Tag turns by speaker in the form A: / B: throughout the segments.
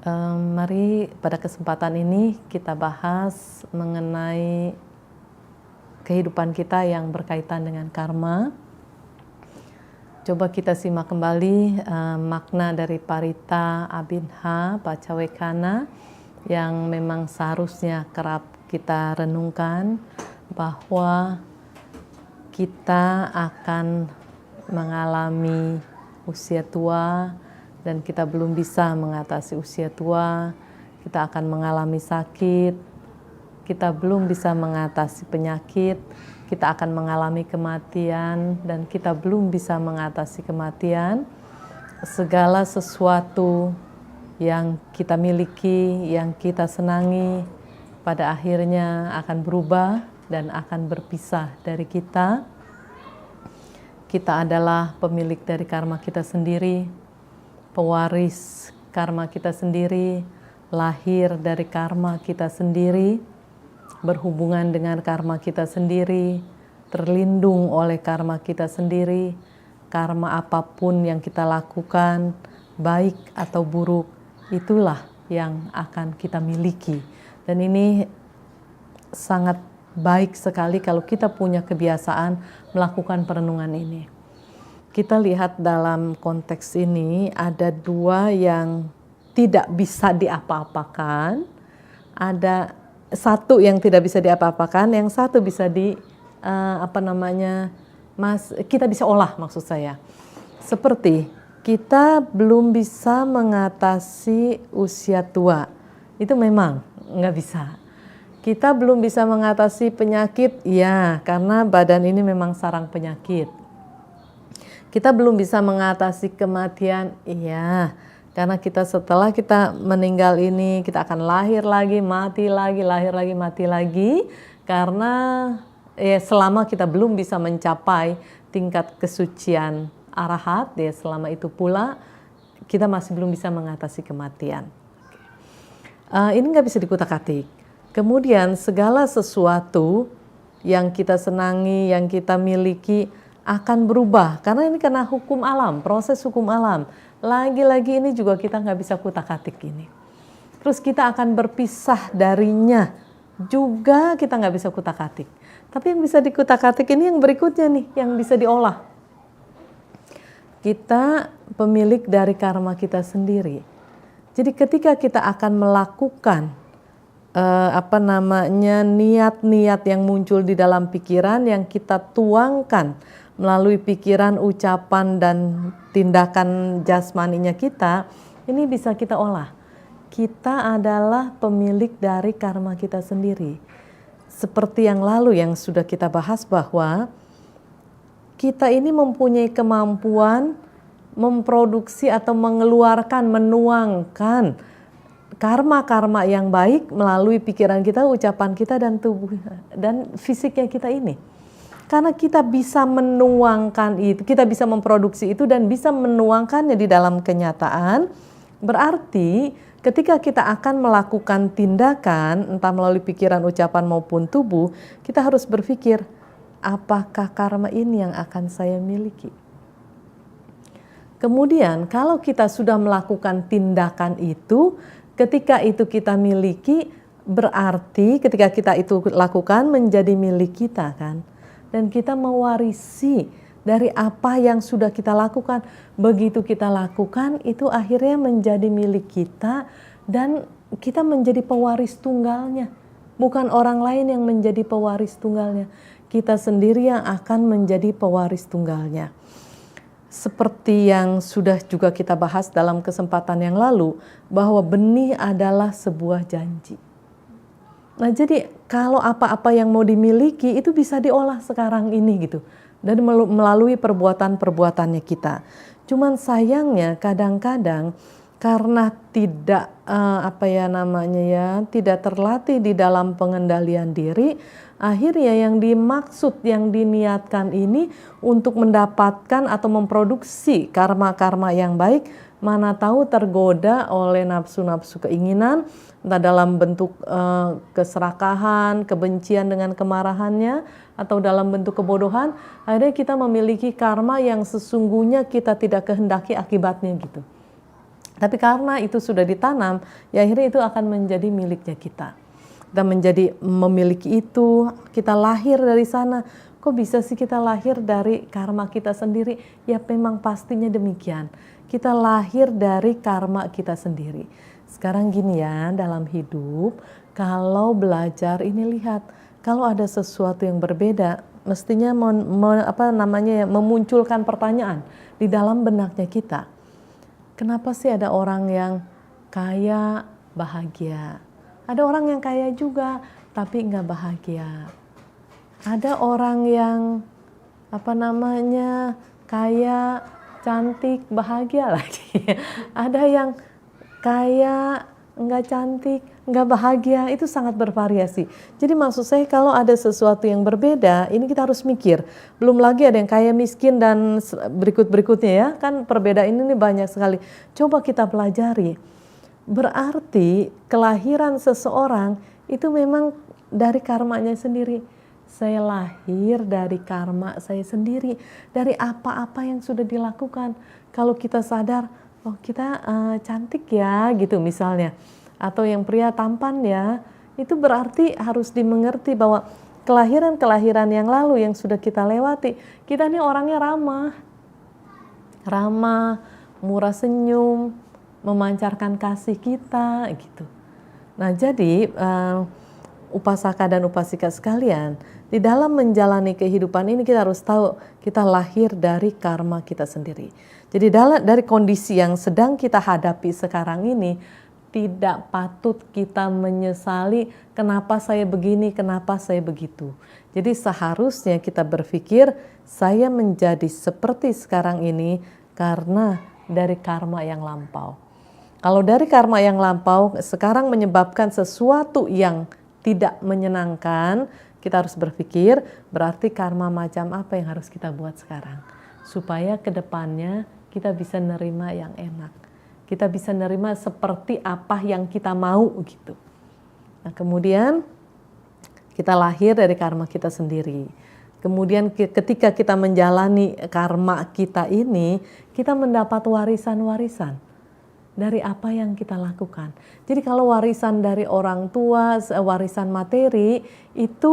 A: Mari pada kesempatan ini kita bahas mengenai kehidupan kita yang berkaitan dengan karma. Coba kita simak kembali makna dari Parita Abhinha Pacawekana yang memang seharusnya kerap kita renungkan, bahwa kita akan mengalami usia tua dan kita belum bisa mengatasi usia tua. Kita akan mengalami sakit, kita belum bisa mengatasi penyakit, kita akan mengalami kematian dan kita belum bisa mengatasi kematian. Segala sesuatu yang kita miliki, yang kita senangi, pada akhirnya akan berubah dan akan berpisah dari kita. Kita adalah pemilik dari karma kita sendiri, pewaris karma kita sendiri, lahir dari karma kita sendiri, berhubungan dengan karma kita sendiri, terlindung oleh karma kita sendiri. Karma apapun yang kita lakukan, baik atau buruk, itulah yang akan kita miliki. Dan ini sangat baik sekali kalau kita punya kebiasaan melakukan perenungan ini. Kita lihat dalam konteks ini ada dua yang tidak bisa diapa-apakan. Ada satu yang tidak bisa diapa-apakan, yang satu bisa kita bisa olah, maksud saya. Seperti kita belum bisa mengatasi usia tua, itu memang nggak bisa. Kita belum bisa mengatasi penyakit, ya, karena badan ini memang sarang penyakit. Kita belum bisa mengatasi kematian, iya, karena setelah kita meninggal ini, kita akan lahir lagi, mati lagi, lahir lagi, mati lagi. Karena selama kita belum bisa mencapai tingkat kesucian arahat, selama itu pula kita masih belum bisa mengatasi kematian. Ini nggak bisa dikutak-atik. Kemudian segala sesuatu yang kita senangi, yang kita miliki akan berubah. Karena ini karena hukum alam, proses hukum alam. Lagi-lagi ini juga kita nggak bisa kutak-atik ini. Terus kita akan berpisah darinya. Juga kita nggak bisa kutak-atik. Tapi yang bisa dikutak-atik ini yang berikutnya nih, yang bisa diolah. Kita pemilik dari karma kita sendiri. Jadi ketika kita akan melakukan niat-niat yang muncul di dalam pikiran, yang kita tuangkan melalui pikiran, ucapan, dan tindakan jasmaninya kita, ini bisa kita olah. Kita adalah pemilik dari karma kita sendiri. Seperti yang lalu yang sudah kita bahas, bahwa kita ini mempunyai kemampuan memproduksi atau mengeluarkan, menuangkan karma-karma yang baik melalui pikiran kita, ucapan kita, dan tubuh dan fisiknya kita ini. Karena kita bisa menuangkan itu, kita bisa memproduksi itu dan bisa menuangkannya di dalam kenyataan. Berarti ketika kita akan melakukan tindakan, entah melalui pikiran, ucapan maupun tubuh, kita harus berpikir, apakah karma ini yang akan saya miliki? Kemudian kalau kita sudah melakukan tindakan itu, ketika itu kita miliki, berarti ketika kita itu lakukan menjadi milik kita, kan? Dan kita mewarisi dari apa yang sudah kita lakukan. Begitu kita lakukan, itu akhirnya menjadi milik kita dan kita menjadi pewaris tunggalnya. Bukan orang lain yang menjadi pewaris tunggalnya. Kita sendiri yang akan menjadi pewaris tunggalnya. Seperti yang sudah juga kita bahas dalam kesempatan yang lalu, bahwa benih adalah sebuah janji. Nah, jadi kalau apa-apa yang mau dimiliki itu bisa diolah sekarang ini gitu, dan melalui perbuatan-perbuatannya kita. Cuman sayangnya kadang-kadang karena tidak tidak terlatih di dalam pengendalian diri, akhirnya yang dimaksud, yang diniatkan ini untuk mendapatkan atau memproduksi karma-karma yang baik, mana tahu tergoda oleh nafsu-nafsu keinginan, entah dalam bentuk keserakahan, kebencian dengan kemarahannya, atau dalam bentuk kebodohan. Akhirnya kita memiliki karma yang sesungguhnya kita tidak kehendaki akibatnya gitu. Tapi karena itu sudah ditanam, ya akhirnya itu akan menjadi miliknya kita. Kita menjadi memiliki itu, kita lahir dari sana. Kok bisa sih kita lahir dari karma kita sendiri? Ya memang pastinya demikian. Kita lahir dari karma kita sendiri. Sekarang gini ya, dalam hidup, kalau belajar ini lihat, kalau ada sesuatu yang berbeda, mestinya memunculkan pertanyaan di dalam benaknya kita. Kenapa sih ada orang yang kaya bahagia? Ada orang yang kaya juga tapi nggak bahagia. Ada orang yang kaya, cantik, bahagia lagi. Ada yang kaya, nggak cantik, nggak bahagia, itu sangat bervariasi. Jadi maksud saya kalau ada sesuatu yang berbeda, ini kita harus mikir. Belum lagi ada yang kaya, miskin, dan berikut-berikutnya ya, kan perbedaan ini banyak sekali. Coba kita pelajari. Berarti kelahiran seseorang itu memang dari karmanya sendiri. Saya lahir dari karma saya sendiri, dari apa-apa yang sudah dilakukan. Kalau kita sadar, oh kita cantik ya gitu misalnya, atau yang pria tampan ya, itu berarti harus dimengerti bahwa kelahiran-kelahiran yang lalu yang sudah kita lewati, kita ini orangnya ramah, murah senyum, memancarkan kasih kita gitu. Nah jadi upasaka dan upasika sekalian, di dalam menjalani kehidupan ini kita harus tahu kita lahir dari karma kita sendiri. Jadi dari kondisi yang sedang kita hadapi sekarang ini, tidak patut kita menyesali kenapa saya begini, kenapa saya begitu. Jadi seharusnya kita berpikir saya menjadi seperti sekarang ini karena dari karma yang lampau. Kalau dari karma yang lampau sekarang menyebabkan sesuatu yang tidak menyenangkan, kita harus berpikir berarti karma macam apa yang harus kita buat sekarang. Supaya ke depannya kita bisa nerima yang enak. Kita bisa nerima seperti apa yang kita mau gitu. Nah kemudian kita lahir dari karma kita sendiri. Kemudian ketika kita menjalani karma kita ini, kita mendapat warisan-warisan dari apa yang kita lakukan. Jadi kalau warisan dari orang tua, warisan materi itu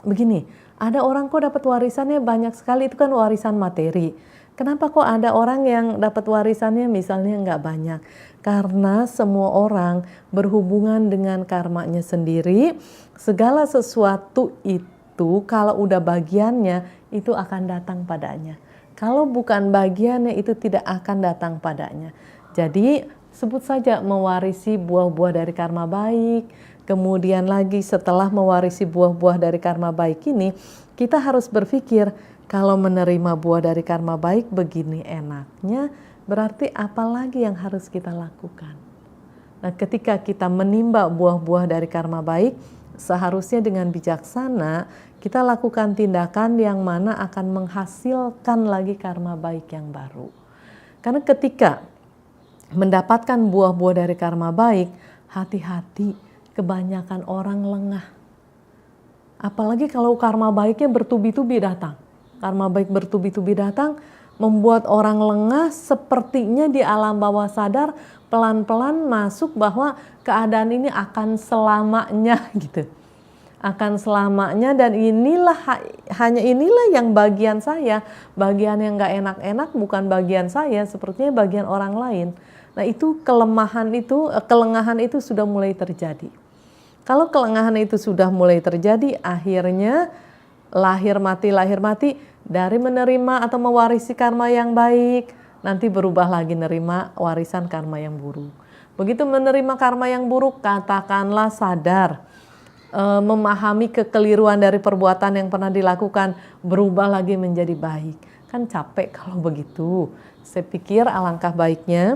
A: begini, ada orang kok dapat warisannya banyak sekali, itu kan warisan materi. Kenapa kok ada orang yang dapat warisannya misalnya nggak banyak? Karena semua orang berhubungan dengan karmanya sendiri, segala sesuatu itu kalau udah bagiannya itu akan datang padanya. Kalau bukan bagiannya itu tidak akan datang padanya. Jadi sebut saja mewarisi buah-buah dari karma baik, kemudian lagi setelah mewarisi buah-buah dari karma baik ini, kita harus berpikir kalau menerima buah dari karma baik begini enaknya, berarti apa lagi yang harus kita lakukan? Nah ketika kita menimba buah-buah dari karma baik, seharusnya dengan bijaksana kita lakukan tindakan yang mana akan menghasilkan lagi karma baik yang baru. Karena ketika mendapatkan buah-buah dari karma baik, hati-hati, kebanyakan orang lengah. Apalagi kalau karma baiknya bertubi-tubi datang. Karma baik bertubi-tubi datang, membuat orang lengah, sepertinya di alam bawah sadar pelan-pelan masuk bahwa keadaan ini akan selamanya gitu. Akan selamanya, dan hanya inilah yang bagian saya. Bagian yang gak enak-enak bukan bagian saya, sepertinya bagian orang lain. Nah itu kelengahan itu sudah mulai terjadi. Kalau kelengahan itu sudah mulai terjadi, akhirnya lahir mati dari menerima atau mewarisi karma yang baik, nanti berubah lagi nerima warisan karma yang buruk. Begitu menerima karma yang buruk, katakanlah sadar, memahami kekeliruan dari perbuatan yang pernah dilakukan, berubah lagi menjadi baik. Kan capek kalau begitu. Saya pikir alangkah baiknya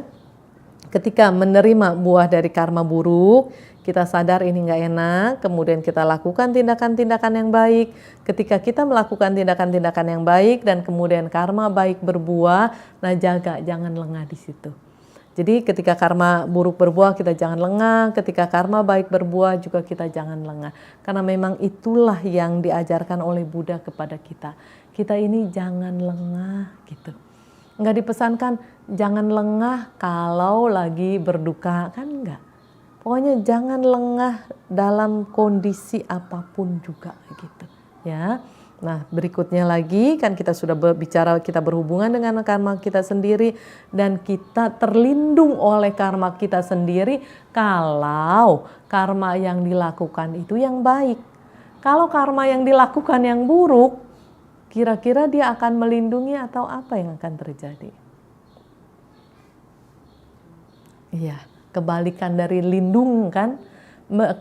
A: ketika menerima buah dari karma buruk, kita sadar ini nggak enak, kemudian kita lakukan tindakan-tindakan yang baik. Ketika kita melakukan tindakan-tindakan yang baik dan kemudian karma baik berbuah, nah jangan lengah di situ. Jadi ketika karma buruk berbuah kita jangan lengah, ketika karma baik berbuah juga kita jangan lengah. Karena memang itulah yang diajarkan oleh Buddha kepada kita. Kita ini jangan lengah gitu. Nggak dipesankan jangan lengah kalau lagi berduka, kan enggak. Pokoknya jangan lengah dalam kondisi apapun juga gitu ya. Nah berikutnya lagi kan kita sudah berbicara, kita berhubungan dengan karma kita sendiri dan kita terlindung oleh karma kita sendiri kalau karma yang dilakukan itu yang baik. Kalau karma yang dilakukan yang buruk, kira-kira dia akan melindungi atau apa yang akan terjadi? Iya, kebalikan dari lindung kan.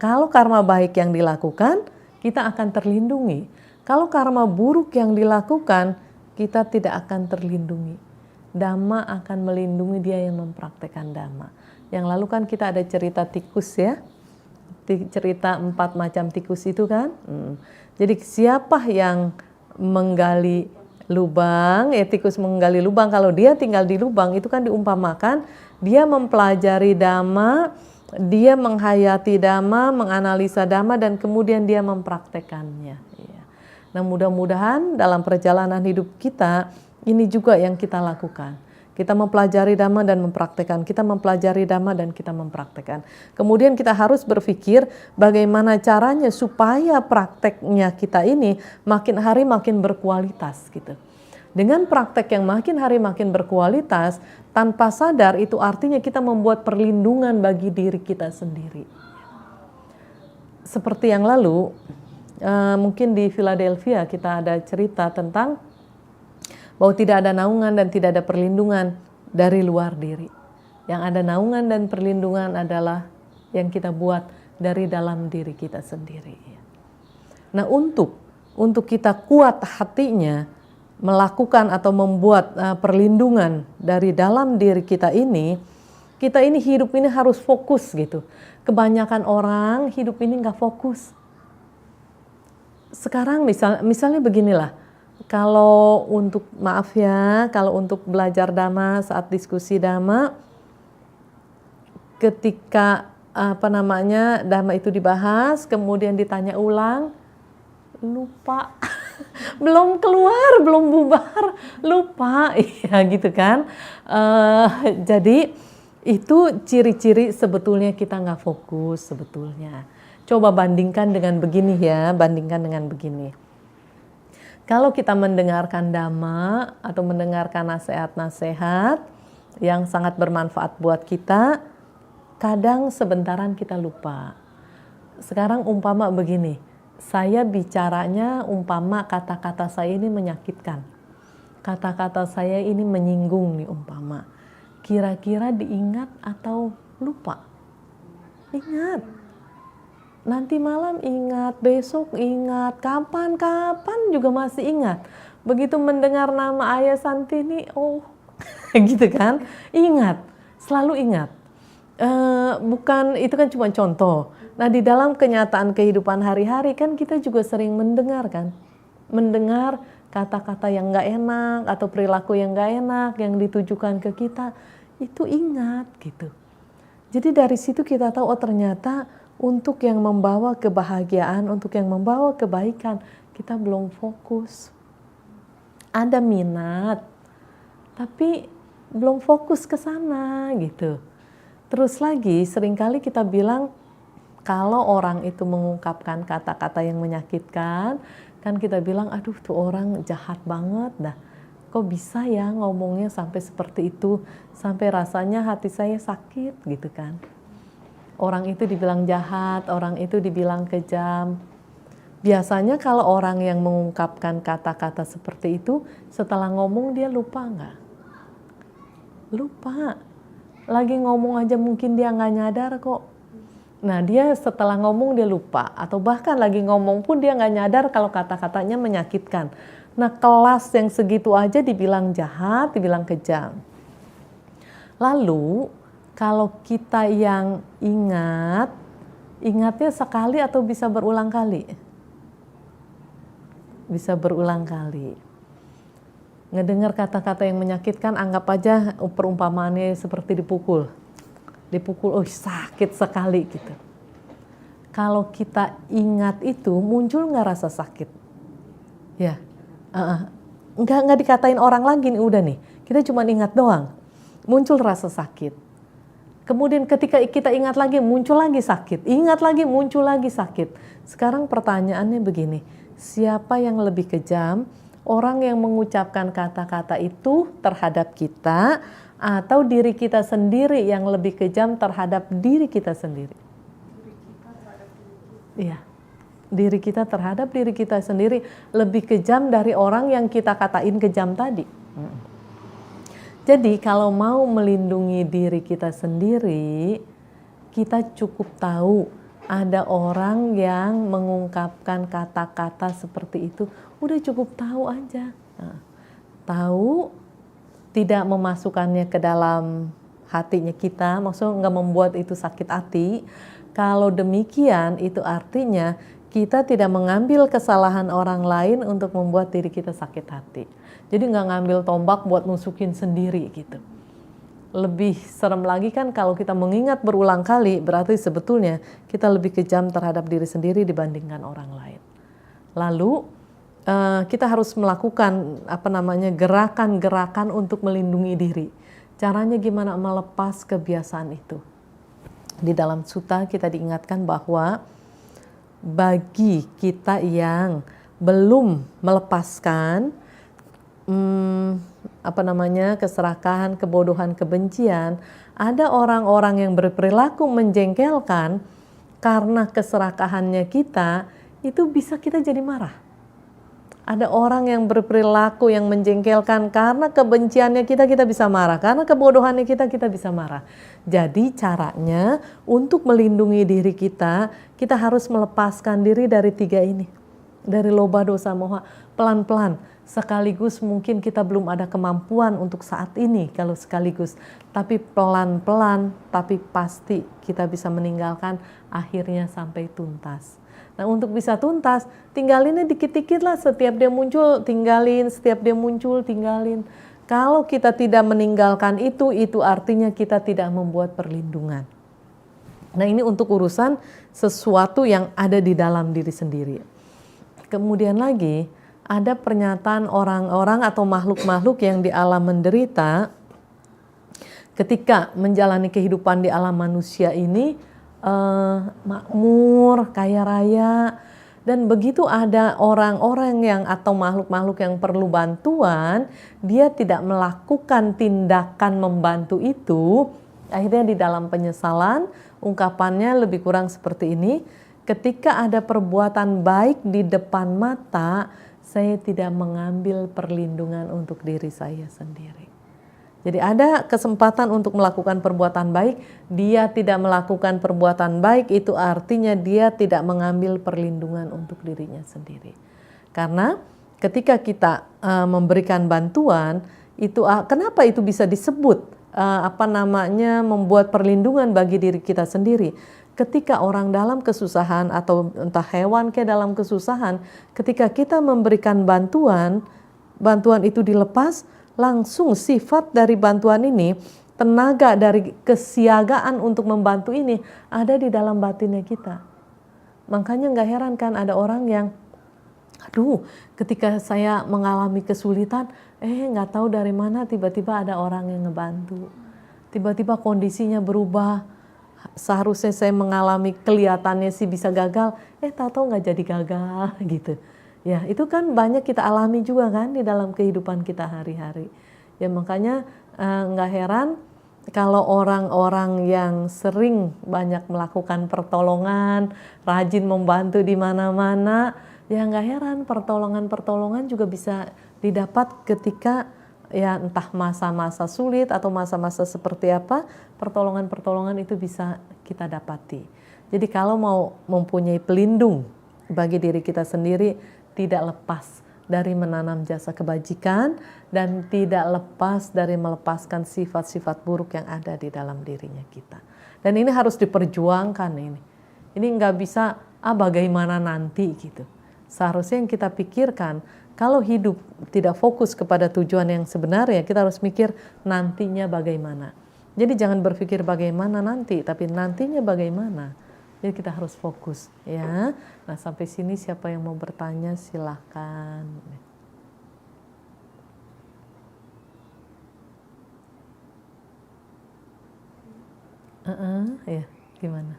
A: Kalau karma baik yang dilakukan, kita akan terlindungi. Kalau karma buruk yang dilakukan, kita tidak akan terlindungi. Dhamma akan melindungi dia yang mempraktekkan Dhamma. Yang lalu kan kita ada cerita tikus ya. Cerita 4 macam tikus itu kan. Jadi siapa yang menggali lubang, ya tikus menggali lubang, kalau dia tinggal di lubang itu kan diumpamakan dia mempelajari Dhamma, dia menghayati Dhamma, menganalisa Dhamma dan kemudian dia mempraktekannya. Nah mudah-mudahan dalam perjalanan hidup kita ini juga yang kita lakukan. Kita mempelajari Dhamma dan mempraktekkan, kita mempelajari Dhamma dan kita mempraktekkan. Kemudian kita harus berpikir bagaimana caranya supaya prakteknya kita ini makin hari makin berkualitas gitu. Dengan praktek yang makin hari makin berkualitas, tanpa sadar itu artinya kita membuat perlindungan bagi diri kita sendiri. Seperti yang lalu, mungkin di Philadelphia kita ada cerita tentang bahwa tidak ada naungan dan tidak ada perlindungan dari luar diri. Yang ada naungan dan perlindungan adalah yang kita buat dari dalam diri kita sendiri. Nah untuk kita kuat hatinya, melakukan atau membuat perlindungan dari dalam diri kita ini hidup ini harus fokus gitu. Kebanyakan orang hidup ini nggak fokus. Sekarang misalnya beginilah, kalau untuk kalau untuk belajar Dhamma saat diskusi Dhamma, ketika Dhamma itu dibahas, kemudian ditanya ulang, lupa. Belum keluar, belum bubar, lupa, iya gitu kan. Jadi itu ciri-ciri sebetulnya kita nggak fokus sebetulnya. Coba bandingkan dengan begini ya, bandingkan dengan begini. Kalau kita mendengarkan Dhamma atau mendengarkan nasihat-nasihat yang sangat bermanfaat buat kita, kadang sebentaran kita lupa. Sekarang umpama begini, saya bicaranya umpama kata-kata saya ini menyakitkan. Kata-kata saya ini menyinggung nih umpama. Kira-kira diingat atau lupa? Ingat. Nanti malam ingat, besok ingat, kapan-kapan juga masih ingat. Begitu mendengar nama Ayah Santini, oh gitu kan, ingat, selalu ingat. Bukan, itu kan cuma contoh. Nah di dalam kenyataan kehidupan hari-hari kan kita juga sering mendengar kan. Mendengar kata-kata yang gak enak atau perilaku yang gak enak yang ditujukan ke kita. Itu ingat gitu. Jadi dari situ kita tahu oh ternyata untuk yang membawa kebahagiaan, untuk yang membawa kebaikan, kita belum fokus. Ada minat, tapi belum fokus ke sana gitu. Terus lagi seringkali kita bilang kalau orang itu mengungkapkan kata-kata yang menyakitkan, kan kita bilang aduh tuh orang jahat banget dah. Kok bisa ya ngomongnya sampai seperti itu, sampai rasanya hati saya sakit gitu kan. Orang itu dibilang jahat, orang itu dibilang kejam. Biasanya kalau orang yang mengungkapkan kata-kata seperti itu, setelah ngomong dia lupa nggak? Lupa. Lagi ngomong aja mungkin dia nggak nyadar kok. Nah dia setelah ngomong dia lupa. Atau bahkan lagi ngomong pun dia nggak nyadar kalau kata-katanya menyakitkan. Nah kelas yang segitu aja dibilang jahat, dibilang kejam. Lalu kalau kita yang ingatnya sekali atau bisa berulang kali? Bisa berulang kali. Ngedengar kata-kata yang menyakitkan, anggap aja perumpamaannya seperti dipukul. Dipukul, oh sakit sekali gitu. Kalau kita ingat itu, muncul nggak rasa sakit? Ya, nggak dikatain orang lagi nih, udah nih. Kita cuma ingat doang, muncul rasa sakit. Kemudian ketika kita ingat lagi, muncul lagi sakit. Ingat lagi, muncul lagi sakit. Sekarang pertanyaannya begini, siapa yang lebih kejam? Orang yang mengucapkan kata-kata itu terhadap kita, atau diri kita sendiri yang lebih kejam terhadap diri kita sendiri? Iya, diri kita terhadap diri kita sendiri lebih kejam dari orang yang kita katain kejam tadi. Jadi kalau mau melindungi diri kita sendiri, kita cukup tahu ada orang yang mengungkapkan kata-kata seperti itu, udah cukup tahu aja. Tahu, tidak memasukkannya ke dalam hatinya kita, maksudnya nggak membuat itu sakit hati. Kalau demikian, itu artinya kita tidak mengambil kesalahan orang lain untuk membuat diri kita sakit hati. Jadi nggak ngambil tombak buat nusukin sendiri gitu. Lebih serem lagi kan kalau kita mengingat berulang kali, berarti sebetulnya kita lebih kejam terhadap diri sendiri dibandingkan orang lain. Lalu kita harus melakukan gerakan-gerakan untuk melindungi diri. Caranya gimana melepas kebiasaan itu? Di dalam sutta kita diingatkan bahwa bagi kita yang belum melepaskan keserakahan, kebodohan, kebencian, ada orang-orang yang berperilaku menjengkelkan karena keserakahannya kita, itu bisa kita jadi marah. Ada orang yang berperilaku yang menjengkelkan karena kebenciannya kita bisa marah, karena kebodohannya kita bisa marah. Jadi caranya untuk melindungi diri kita harus melepaskan diri dari 3 ini. Dari loba, dosa, moha, pelan-pelan. Sekaligus mungkin kita belum ada kemampuan untuk saat ini kalau sekaligus, tapi pelan-pelan, tapi pasti kita bisa meninggalkan akhirnya sampai tuntas. Nah, untuk bisa tuntas, tinggalinnya dikit-dikit lah, setiap dia muncul tinggalin, setiap dia muncul tinggalin. Kalau kita tidak meninggalkan itu artinya kita tidak membuat perlindungan. Nah, ini untuk urusan sesuatu yang ada di dalam diri sendiri. Kemudian lagi, ada pernyataan orang-orang atau makhluk-makhluk yang di alam menderita ketika menjalani kehidupan di alam manusia ini makmur, kaya raya, dan begitu ada orang-orang yang atau makhluk-makhluk yang perlu bantuan, dia tidak melakukan tindakan membantu itu, akhirnya di dalam penyesalan, ungkapannya lebih kurang seperti ini, ketika ada perbuatan baik di depan mata, saya tidak mengambil perlindungan untuk diri saya sendiri. Jadi ada kesempatan untuk melakukan perbuatan baik, dia tidak melakukan perbuatan baik, itu artinya dia tidak mengambil perlindungan untuk dirinya sendiri. Karena ketika kita memberikan bantuan, itu kenapa itu bisa disebut membuat perlindungan bagi diri kita sendiri? Ketika orang dalam kesusahan atau entah hewan dalam kesusahan, ketika kita memberikan bantuan itu dilepas, langsung sifat dari bantuan ini, tenaga dari kesiagaan untuk membantu ini ada di dalam batinnya kita. Makanya nggak heran kan ada orang yang, ketika saya mengalami kesulitan, nggak tahu dari mana tiba-tiba ada orang yang ngebantu. Tiba-tiba kondisinya berubah. Seharusnya saya mengalami kelihatannya sih bisa gagal, tahu-tahu nggak jadi gagal gitu. Ya, itu kan banyak kita alami juga kan di dalam kehidupan kita hari-hari. Ya makanya nggak heran kalau orang-orang yang sering banyak melakukan pertolongan, rajin membantu di mana-mana, ya nggak heran pertolongan-pertolongan juga bisa didapat ketika ya entah masa-masa sulit atau masa-masa seperti apa, pertolongan-pertolongan itu bisa kita dapati. Jadi kalau mau mempunyai pelindung bagi diri kita sendiri, tidak lepas dari menanam jasa kebajikan dan tidak lepas dari melepaskan sifat-sifat buruk yang ada di dalam dirinya kita. Dan ini harus diperjuangkan ini. Ini nggak bisa bagaimana nanti gitu. Seharusnya yang kita pikirkan, kalau hidup tidak fokus kepada tujuan yang sebenarnya, kita harus mikir nantinya bagaimana. Jadi jangan berpikir bagaimana nanti, tapi nantinya bagaimana. Jadi kita harus fokus ya. Nah sampai sini siapa yang mau bertanya silahkan. Iya, gimana?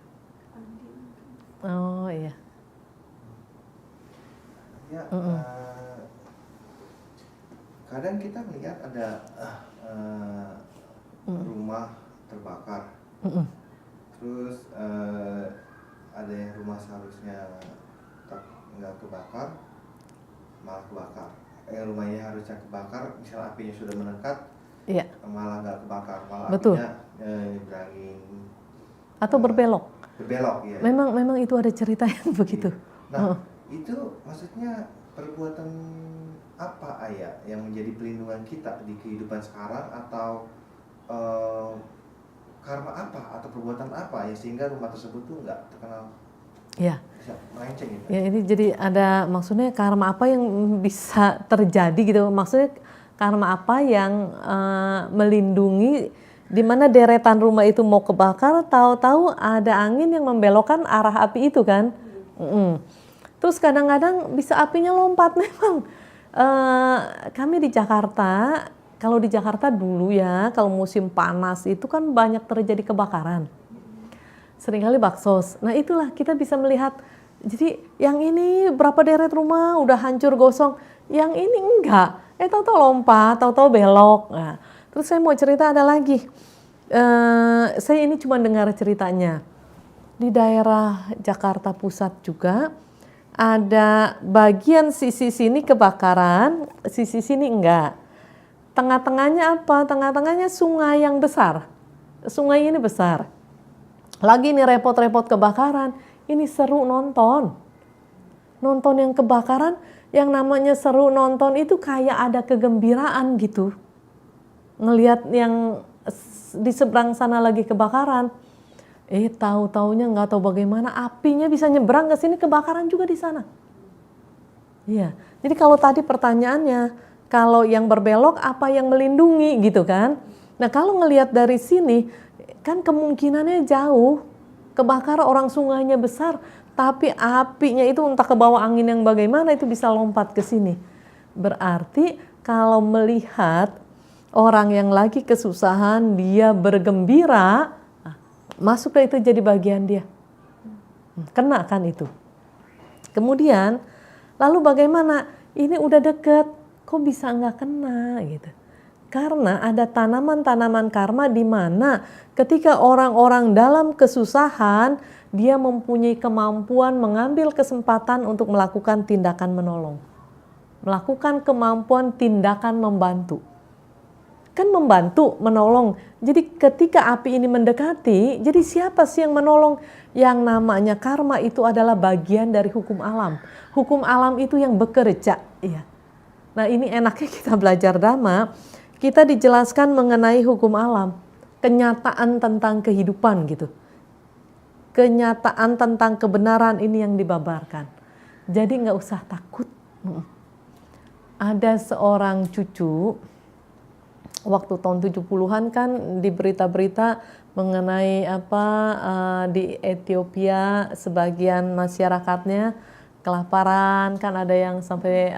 A: Oh iya.
B: Ya, kadang kita melihat ada rumah terbakar, terus ada yang rumah seharusnya nggak kebakar, malah kebakar. Rumahnya harusnya kebakar, misal apinya sudah mendekat,
A: Iya.
B: malah nggak kebakar, malah
A: Betul.
B: apinya nyebrangin
A: atau berbelok.
B: Berbelok, ya.
A: Memang itu ada cerita yang begitu.
B: Nah, itu maksudnya perbuatan apa Ayah yang menjadi pelindungan kita di kehidupan sekarang, atau karma apa atau perbuatan apa ya sehingga rumah tersebut tuh nggak terkenal bisa melenceng gitu?
A: Ya, ini jadi ada maksudnya karma apa yang bisa terjadi gitu. Maksudnya karma apa yang melindungi di mana deretan rumah itu mau kebakar, tahu-tahu ada angin yang membelokkan arah api itu kan. Terus kadang-kadang bisa apinya lompat memang. Kami di Jakarta, kalau di Jakarta dulu ya, kalau musim panas itu kan banyak terjadi kebakaran. Seringkali baksos. Nah itulah kita bisa melihat, jadi yang ini berapa deret rumah udah hancur gosong, yang ini enggak. Tahu-tahu lompat, tahu-tahu belok. Nah, terus saya mau cerita ada lagi. Saya ini cuma dengar ceritanya. Di daerah Jakarta Pusat juga ada bagian sisi sini kebakaran, sisi sini enggak. Tengah-tengahnya apa? Tengah-tengahnya sungai yang besar. Sungai ini besar. Lagi nih repot-repot kebakaran. Ini seru nonton. Nonton yang kebakaran, yang namanya seru nonton itu kayak ada kegembiraan gitu. Ngelihat yang di seberang sana lagi kebakaran. Tahu-taunya nggak tahu bagaimana apinya bisa nyebrang ke sini, kebakaran juga di sana. Iya. Jadi kalau tadi pertanyaannya, kalau yang berbelok apa yang melindungi gitu kan? Nah, kalau ngelihat dari sini kan kemungkinannya jauh. Kebakar orang sungainya besar, tapi apinya itu entah ke bawah angin yang bagaimana itu bisa lompat ke sini. Berarti kalau melihat orang yang lagi kesusahan dia bergembira, masuklah itu jadi bagian dia. Kena kan itu. Kemudian lalu bagaimana? Ini udah deket, kok bisa nggak kena gitu. Karena ada tanaman-tanaman karma di mana ketika orang-orang dalam kesusahan, dia mempunyai kemampuan mengambil kesempatan untuk melakukan tindakan menolong. Melakukan kemampuan tindakan membantu. Kan membantu, menolong. Jadi ketika api ini mendekati, jadi siapa sih yang menolong? Yang namanya karma itu adalah bagian dari hukum alam. Hukum alam itu yang bekerja. Iya. Nah ini enaknya kita belajar Dhamma, kita dijelaskan mengenai hukum alam. Kenyataan tentang kehidupan gitu. Kenyataan tentang kebenaran ini yang dibabarkan. Jadi nggak usah takut. Ada seorang cucu, waktu tahun 70-an kan di berita-berita mengenai di Ethiopia sebagian masyarakatnya kelaparan, kan ada yang sampai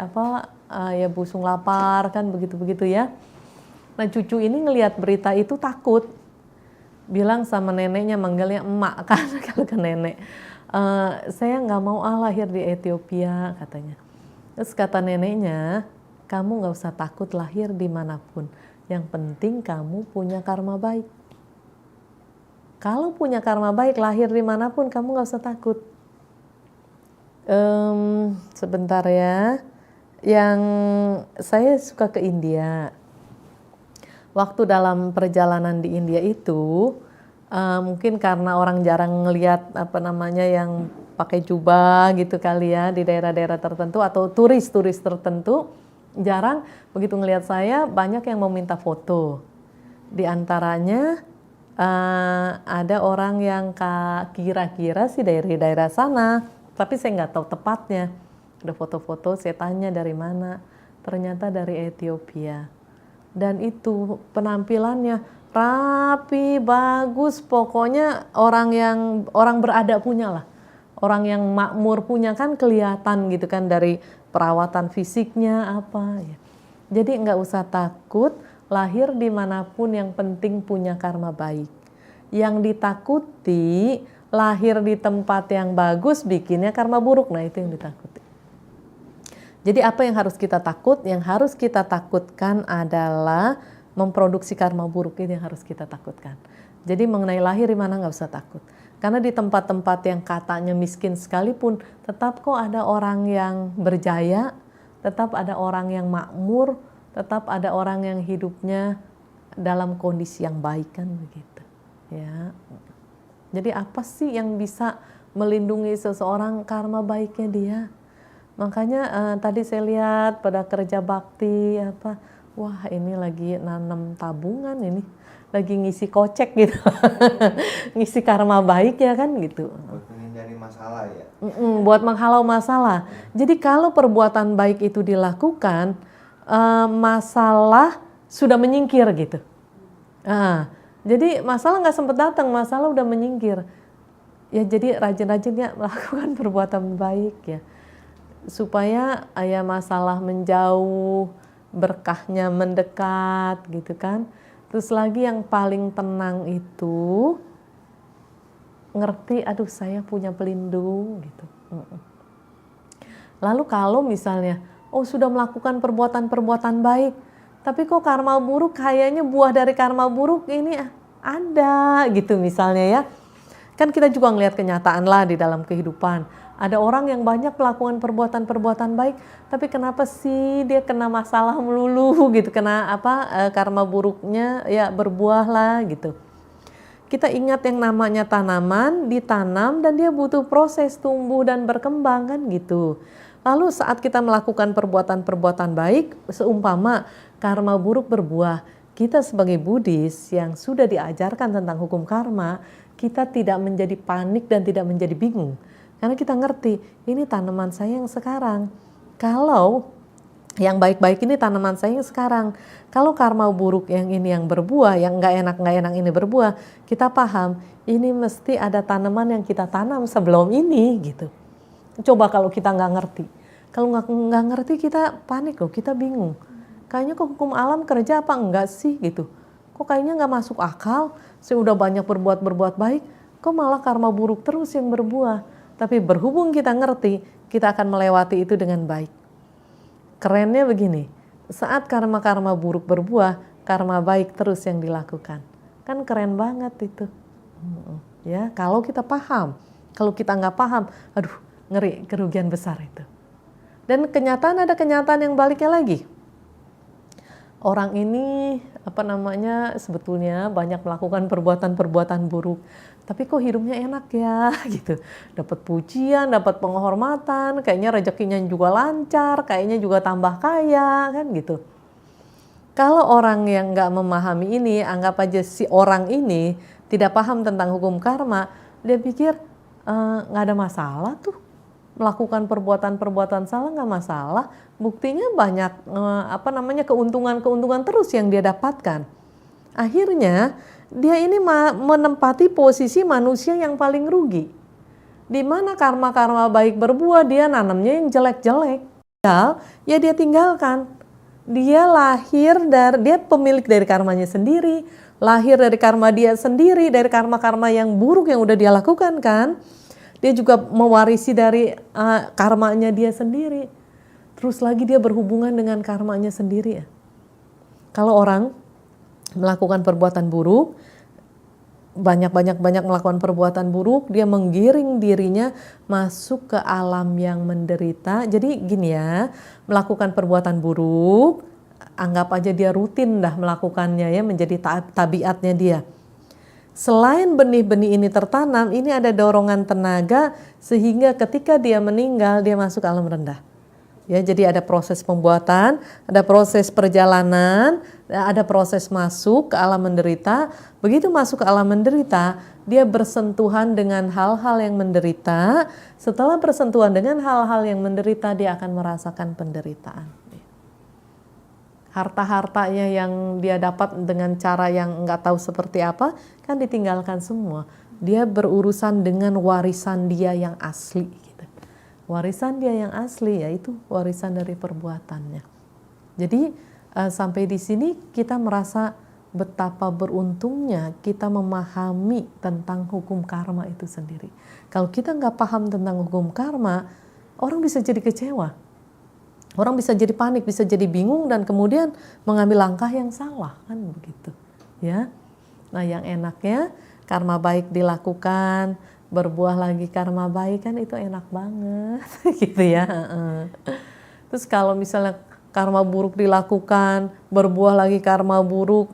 A: ya busung lapar kan begitu-begitu ya. Nah cucu ini ngelihat berita itu takut, bilang sama neneknya, manggilnya emak kan kalau ke nenek, saya nggak mau lahir di Ethiopia katanya. Terus kata neneknya, kamu nggak usah takut lahir dimanapun. Yang penting kamu punya karma baik. Kalau punya karma baik, lahir dimanapun kamu nggak usah takut. Sebentar ya. Yang saya suka ke India. Waktu dalam perjalanan di India itu, mungkin karena orang jarang ngelihat yang pakai jubah gitu kali ya di daerah-daerah tertentu atau turis-turis tertentu. Jarang begitu ngelihat saya, banyak yang mau minta foto. Di antaranya ada orang yang kira-kira sih dari daerah sana, tapi saya nggak tahu tepatnya. Ada foto-foto, saya tanya dari mana, ternyata dari Ethiopia. Dan itu penampilannya rapi, bagus, pokoknya orang beradab punya lah. Orang yang makmur punya kan kelihatan gitu kan dari perawatan fisiknya apa ya. Jadi nggak usah takut lahir dimanapun, yang penting punya karma baik. yang ditakuti lahir di tempat yang bagus bikinnya karma buruk. Nah, itu yang ditakuti. Jadi apa yang harus kita takut? Yang harus kita takutkan adalah memproduksi karma buruk, itu yang harus kita takutkan. Jadi mengenai lahir di mana nggak usah takut. Karena di tempat-tempat yang katanya miskin sekalipun, tetap kok ada orang yang berjaya, tetap ada orang yang makmur, tetap ada orang yang hidupnya dalam kondisi yang baik, kan begitu. Ya. Jadi apa sih yang bisa melindungi seseorang? Karma baiknya dia. Makanya tadi saya lihat pada kerja bakti wah ini lagi nanam tabungan, ini lagi ngisi kocek gitu. Ngisi karma baik ya kan gitu.
B: Buat menghindari masalah ya.
A: Buat menghalau masalah. Jadi kalau perbuatan baik itu dilakukan, masalah sudah menyingkir gitu. Jadi masalah nggak sempat datang, masalah udah menyingkir. Ya jadi rajin-rajinnya melakukan perbuatan baik ya. Supaya masalah menjauh, berkahnya mendekat gitu kan. Terus lagi yang paling tenang itu ngerti, aduh saya punya pelindung gitu. Lalu kalau misalnya sudah melakukan perbuatan-perbuatan baik, tapi kok karma buruk, kayaknya buah dari karma buruk ini ada gitu misalnya ya. Kan kita juga ngelihat kenyataan lah di dalam kehidupan. Ada orang yang banyak melakukan perbuatan-perbuatan baik, tapi kenapa sih dia kena masalah melulu gitu, kena karma buruknya ya berbuah lah gitu. Kita ingat yang namanya tanaman, ditanam dan dia butuh proses tumbuh dan berkembang kan gitu. Lalu saat kita melakukan perbuatan-perbuatan baik, seumpama karma buruk berbuah, kita sebagai Buddhis yang sudah diajarkan tentang hukum karma, kita tidak menjadi panik dan tidak menjadi bingung. Karena kita ngerti, ini tanaman saya yang sekarang. Kalau yang baik-baik ini tanaman saya yang sekarang. Kalau karma buruk yang ini yang berbuah, yang nggak enak ini berbuah, kita paham, ini mesti ada tanaman yang kita tanam sebelum ini gitu. Coba kalau kita nggak ngerti. Kalau nggak ngerti kita panik loh, kita bingung. Kayaknya kok hukum alam kerja apa enggak sih gitu. Kok kayaknya nggak masuk akal, saya udah banyak berbuat baik, kok malah karma buruk terus yang berbuah. Tapi berhubung kita ngerti, kita akan melewati itu dengan baik. Kerennya begini, saat karma-karma buruk berbuah, karma baik terus yang dilakukan. Kan keren banget itu. Ya, kalau kita paham. Kalau kita nggak paham, aduh ngeri, kerugian besar itu. Dan kenyataan ada kenyataan yang baliknya lagi. Orang ini sebetulnya banyak melakukan perbuatan-perbuatan buruk. Tapi kok hidupnya enak ya gitu. Dapat pujian, dapat penghormatan, kayaknya rezekinya juga lancar, kayaknya juga tambah kaya kan gitu. Kalau orang yang nggak memahami ini, anggap aja si orang ini tidak paham tentang hukum karma, dia pikir nggak ada masalah tuh. Melakukan perbuatan-perbuatan salah nggak masalah. Buktinya banyak keuntungan-keuntungan terus yang dia dapatkan. Akhirnya dia ini menempati posisi manusia yang paling rugi. Di mana karma-karma baik berbuah, dia nanamnya yang jelek-jelek. Ya dia tinggalkan. Dia dia pemilik dari karmanya sendiri, lahir dari karma dia sendiri, dari karma-karma yang buruk yang udah dia lakukan kan. Dia juga mewarisi dari karmanya dia sendiri. Terus lagi dia berhubungan dengan karmanya sendiri ya. Kalau orang melakukan perbuatan buruk, banyak melakukan perbuatan buruk, dia menggiring dirinya masuk ke alam yang menderita. Jadi gini ya, melakukan perbuatan buruk, anggap aja dia rutin dah melakukannya ya, menjadi tabiatnya dia. Selain benih-benih ini tertanam, ini ada dorongan tenaga sehingga ketika dia meninggal, dia masuk alam rendah. Ya, jadi ada proses pembuatan, ada proses perjalanan, ada proses masuk ke alam menderita. Begitu masuk ke alam menderita, dia bersentuhan dengan hal-hal yang menderita. Setelah bersentuhan dengan hal-hal yang menderita, dia akan merasakan penderitaan. Harta-hartanya yang dia dapat dengan cara yang nggak tahu seperti apa, kan ditinggalkan semua. Dia berurusan dengan warisan dia yang asli. Warisan dia yang asli yaitu warisan dari perbuatannya. Jadi sampai di sini kita merasa betapa beruntungnya kita memahami tentang hukum karma itu sendiri. Kalau kita nggak paham tentang hukum karma, orang bisa jadi kecewa. Orang bisa jadi panik, bisa jadi bingung dan kemudian mengambil langkah yang salah, kan begitu. Ya. Nah, yang enaknya karma baik dilakukan, berbuah lagi karma baik, kan itu enak banget gitu ya. Terus kalau misalnya karma buruk dilakukan, berbuah lagi karma buruk,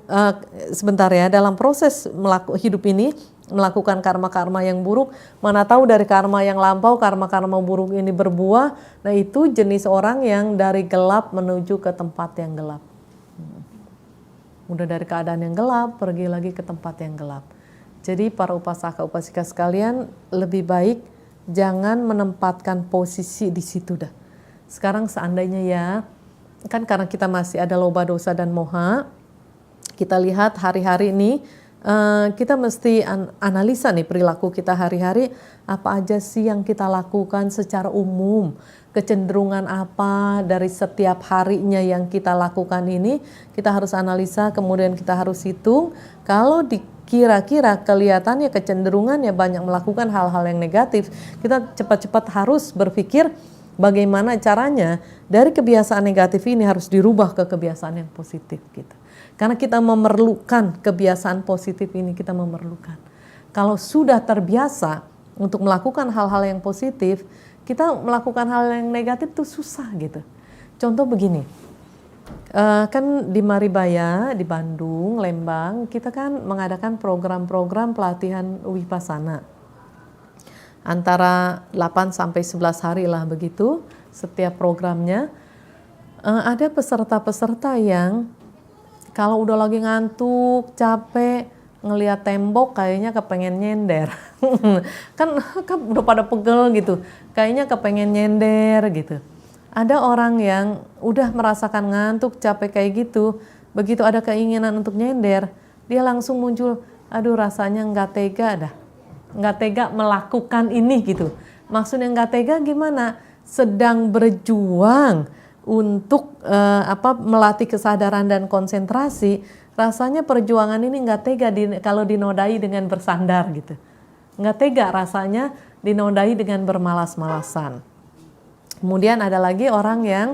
A: sebentar ya, dalam proses hidup ini melakukan karma-karma yang buruk, mana tahu dari karma yang lampau, karma-karma buruk ini berbuah. Nah, itu jenis orang yang dari gelap menuju ke tempat yang gelap. Udah dari keadaan yang gelap, pergi lagi ke tempat yang gelap. Jadi para upasaka upasika sekalian, lebih baik jangan menempatkan posisi di situ dah. Sekarang seandainya ya, kan karena kita masih ada loba, dosa dan moha, kita lihat hari-hari ini, kita mesti analisa nih perilaku kita hari-hari, apa aja sih yang kita lakukan secara umum, kecenderungan apa dari setiap harinya yang kita lakukan ini, kita harus analisa, kemudian kita harus hitung. Kalau kira-kira kelihatannya kecenderungannya banyak melakukan hal-hal yang negatif, kita cepat-cepat harus berpikir bagaimana caranya dari kebiasaan negatif ini harus dirubah ke kebiasaan yang positif gitu. Karena kita memerlukan kebiasaan positif ini, kita memerlukan. Kalau sudah terbiasa untuk melakukan hal-hal yang positif, kita melakukan hal yang negatif tuh susah gitu. Contoh begini, kan di Maribaya, di Bandung, Lembang, kita kan mengadakan program-program pelatihan Wipasana. Antara 8 sampai 11 hari lah begitu setiap programnya. Ada peserta-peserta yang kalau udah lagi ngantuk, capek, ngelihat tembok kayaknya kepengen nyender. kan udah pada pegel gitu, kayaknya kepengen nyender gitu. Ada orang yang udah merasakan ngantuk, capek kayak gitu, begitu ada keinginan untuk nyender, dia langsung muncul, aduh rasanya nggak tega dah. Nggak tega melakukan ini gitu. Maksudnya nggak tega gimana? Sedang berjuang untuk melatih kesadaran dan konsentrasi, rasanya perjuangan ini nggak tega kalau dinodai dengan bersandar gitu. Nggak tega rasanya dinodai dengan bermalas-malasan. Kemudian ada lagi orang yang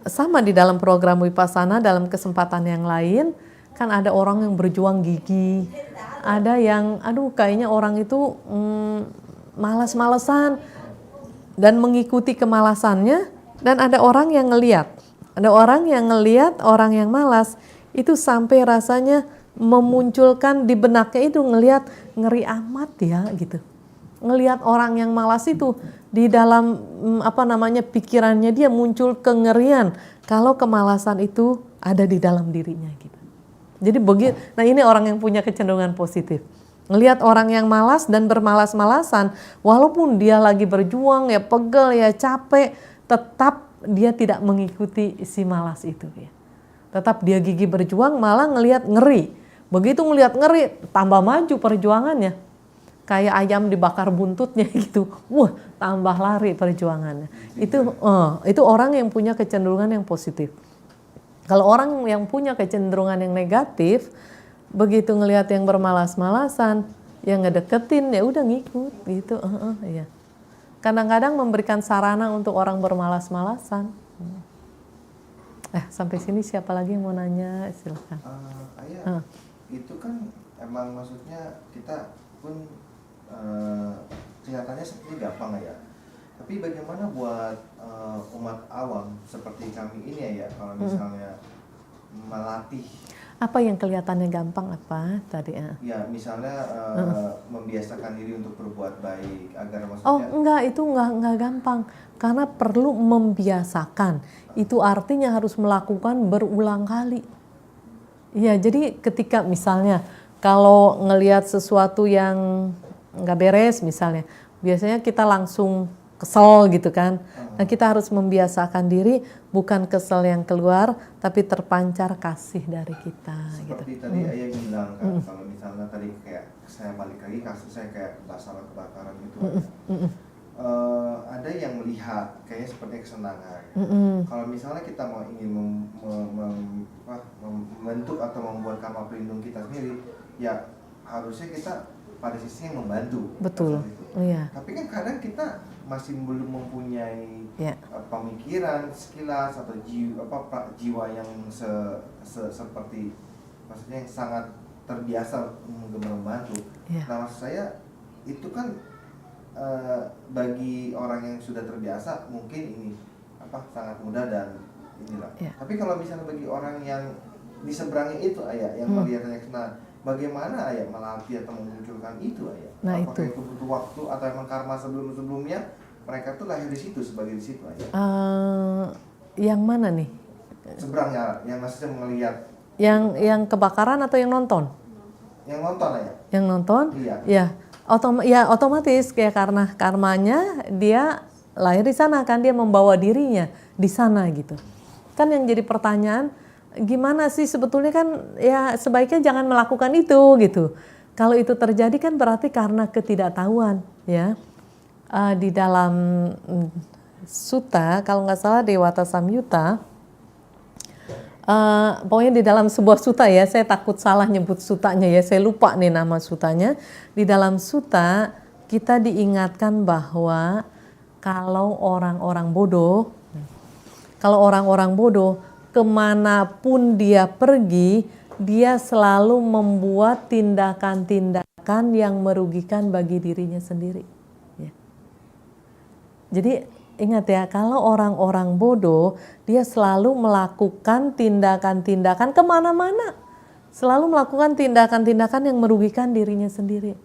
A: sama di dalam program Wipasana, dalam kesempatan yang lain, kan ada orang yang berjuang gigih, ada yang aduh kayaknya orang itu malas-malesan dan mengikuti kemalasannya. Dan ada orang yang ngelihat, orang yang malas itu sampai rasanya memunculkan di benaknya itu ngelihat ngeri amat ya gitu. Ngelihat orang yang malas itu di dalam pikirannya dia muncul kengerian kalau kemalasan itu ada di dalam dirinya gitu. Jadi nah ini orang yang punya kecenderungan positif. Ngelihat orang yang malas dan bermalas-malasan, walaupun dia lagi berjuang ya pegel ya capek, tetap dia tidak mengikuti si malas itu ya. Tetap dia gigih berjuang, malah ngelihat ngeri. Begitu ngelihat ngeri, tambah maju perjuangannya. Kayak ayam dibakar buntutnya gitu. Wah, tambah lari perjuangannya. Itu orang yang punya kecenderungan yang positif. Kalau orang yang punya kecenderungan yang negatif, begitu ngelihat yang bermalas-malasan, yang ngedeketin ya udah ngikut gitu. Iya. Kadang-kadang memberikan sarana untuk orang bermalas-malasan. Sampai sini siapa lagi yang mau nanya? Silakan.
B: Ayah, itu kan emang maksudnya kita pun kelihatannya seperti gampang ya. Tapi bagaimana buat umat awam seperti kami ini ya, kalau misalnya melatih.
A: Apa yang kelihatannya gampang apa tadi ya?
B: Ya misalnya membiasakan diri untuk berbuat baik agar maksudnya.
A: Oh enggak, itu enggak gampang karena perlu membiasakan. Itu artinya harus melakukan berulang kali. Ya jadi ketika misalnya kalau ngelihat sesuatu yang nggak beres misalnya, biasanya kita langsung kesel gitu kan. Nah kita harus membiasakan diri, bukan kesel yang keluar, tapi terpancar kasih dari kita.
B: Seperti
A: gitu.
B: tadi ayah bilang kan, kalau misalnya tadi kayak saya balik lagi kasus saya kayak masalah kebakaran itu. ada yang melihat kayaknya seperti kesenangan. Kalau misalnya kita mau ingin membentuk atau membuat karma pelindung kita sendiri, ya harusnya kita pada sisi yang membantu.
A: Betul. Iya.
B: Tapi kan kadang kita masih belum mempunyai pemikiran sekilas atau jiwa yang seperti, maksudnya yang sangat terbiasa membantu. Nah, maksud saya itu kan bagi orang yang sudah terbiasa mungkin ini sangat mudah dan inilah. Tapi kalau misalnya bagi orang yang di seberangnya itu ayah, yang melihatnya kena, bagaimana ayah melatih atau memunculkan itu ayah?
A: Nah,
B: apakah itu butuh waktu atau emang karma sebelumnya mereka tuh lahir di situ sebagai di situ ayah?
A: Yang mana nih?
B: Seberangnya, yang maksudnya melihat.
A: Yang kebakaran atau yang nonton?
B: Yang nonton ayah. Yang
A: nonton? Iya. Ya, otomatis kayak karena karmanya dia lahir di sana kan, dia membawa dirinya di sana gitu. Kan yang jadi pertanyaan, gimana sih sebetulnya kan ya sebaiknya jangan melakukan itu gitu. Kalau itu terjadi kan berarti karena ketidaktahuan ya. Di dalam sutta, kalau nggak salah Dewata Samyutta, pokoknya di dalam sebuah sutta ya, saya takut salah nyebut sutanya ya, saya lupa nih nama sutanya. Di dalam sutta kita diingatkan bahwa kalau orang-orang bodoh kemanapun dia pergi, dia selalu membuat tindakan-tindakan yang merugikan bagi dirinya sendiri. Ya. Jadi ingat ya, kalau orang-orang bodoh, dia selalu melakukan tindakan-tindakan kemana-mana. Selalu melakukan tindakan-tindakan yang merugikan dirinya sendiri.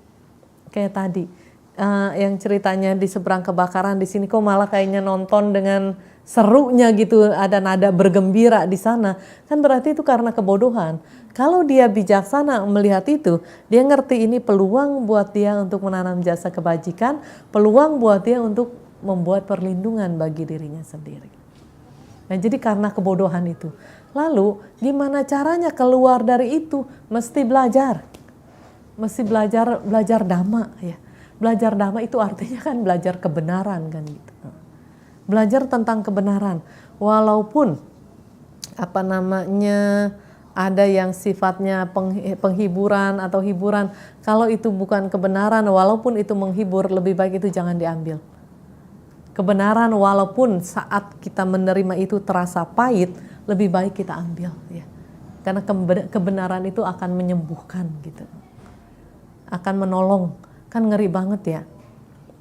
A: Kayak tadi, yang ceritanya di seberang kebakaran, di sini kok malah kayaknya nonton dengan serunya gitu, ada nada bergembira di sana. Kan berarti itu karena kebodohan. Kalau dia bijaksana melihat itu, dia ngerti ini peluang buat dia untuk menanam jasa kebajikan, peluang buat dia untuk membuat perlindungan bagi dirinya sendiri. Nah, jadi karena kebodohan itu. Lalu gimana caranya keluar dari itu? Mesti belajar. Mesti belajar dhamma ya. Belajar dhamma itu artinya kan belajar kebenaran kan gitu. Belajar tentang kebenaran. Walaupun ada yang sifatnya penghiburan atau hiburan, kalau itu bukan kebenaran, walaupun itu menghibur, lebih baik itu jangan diambil. Kebenaran walaupun saat kita menerima itu terasa pahit, lebih baik kita ambil ya. Karena kebenaran itu akan menyembuhkan gitu. Akan menolong. Kan ngeri banget ya.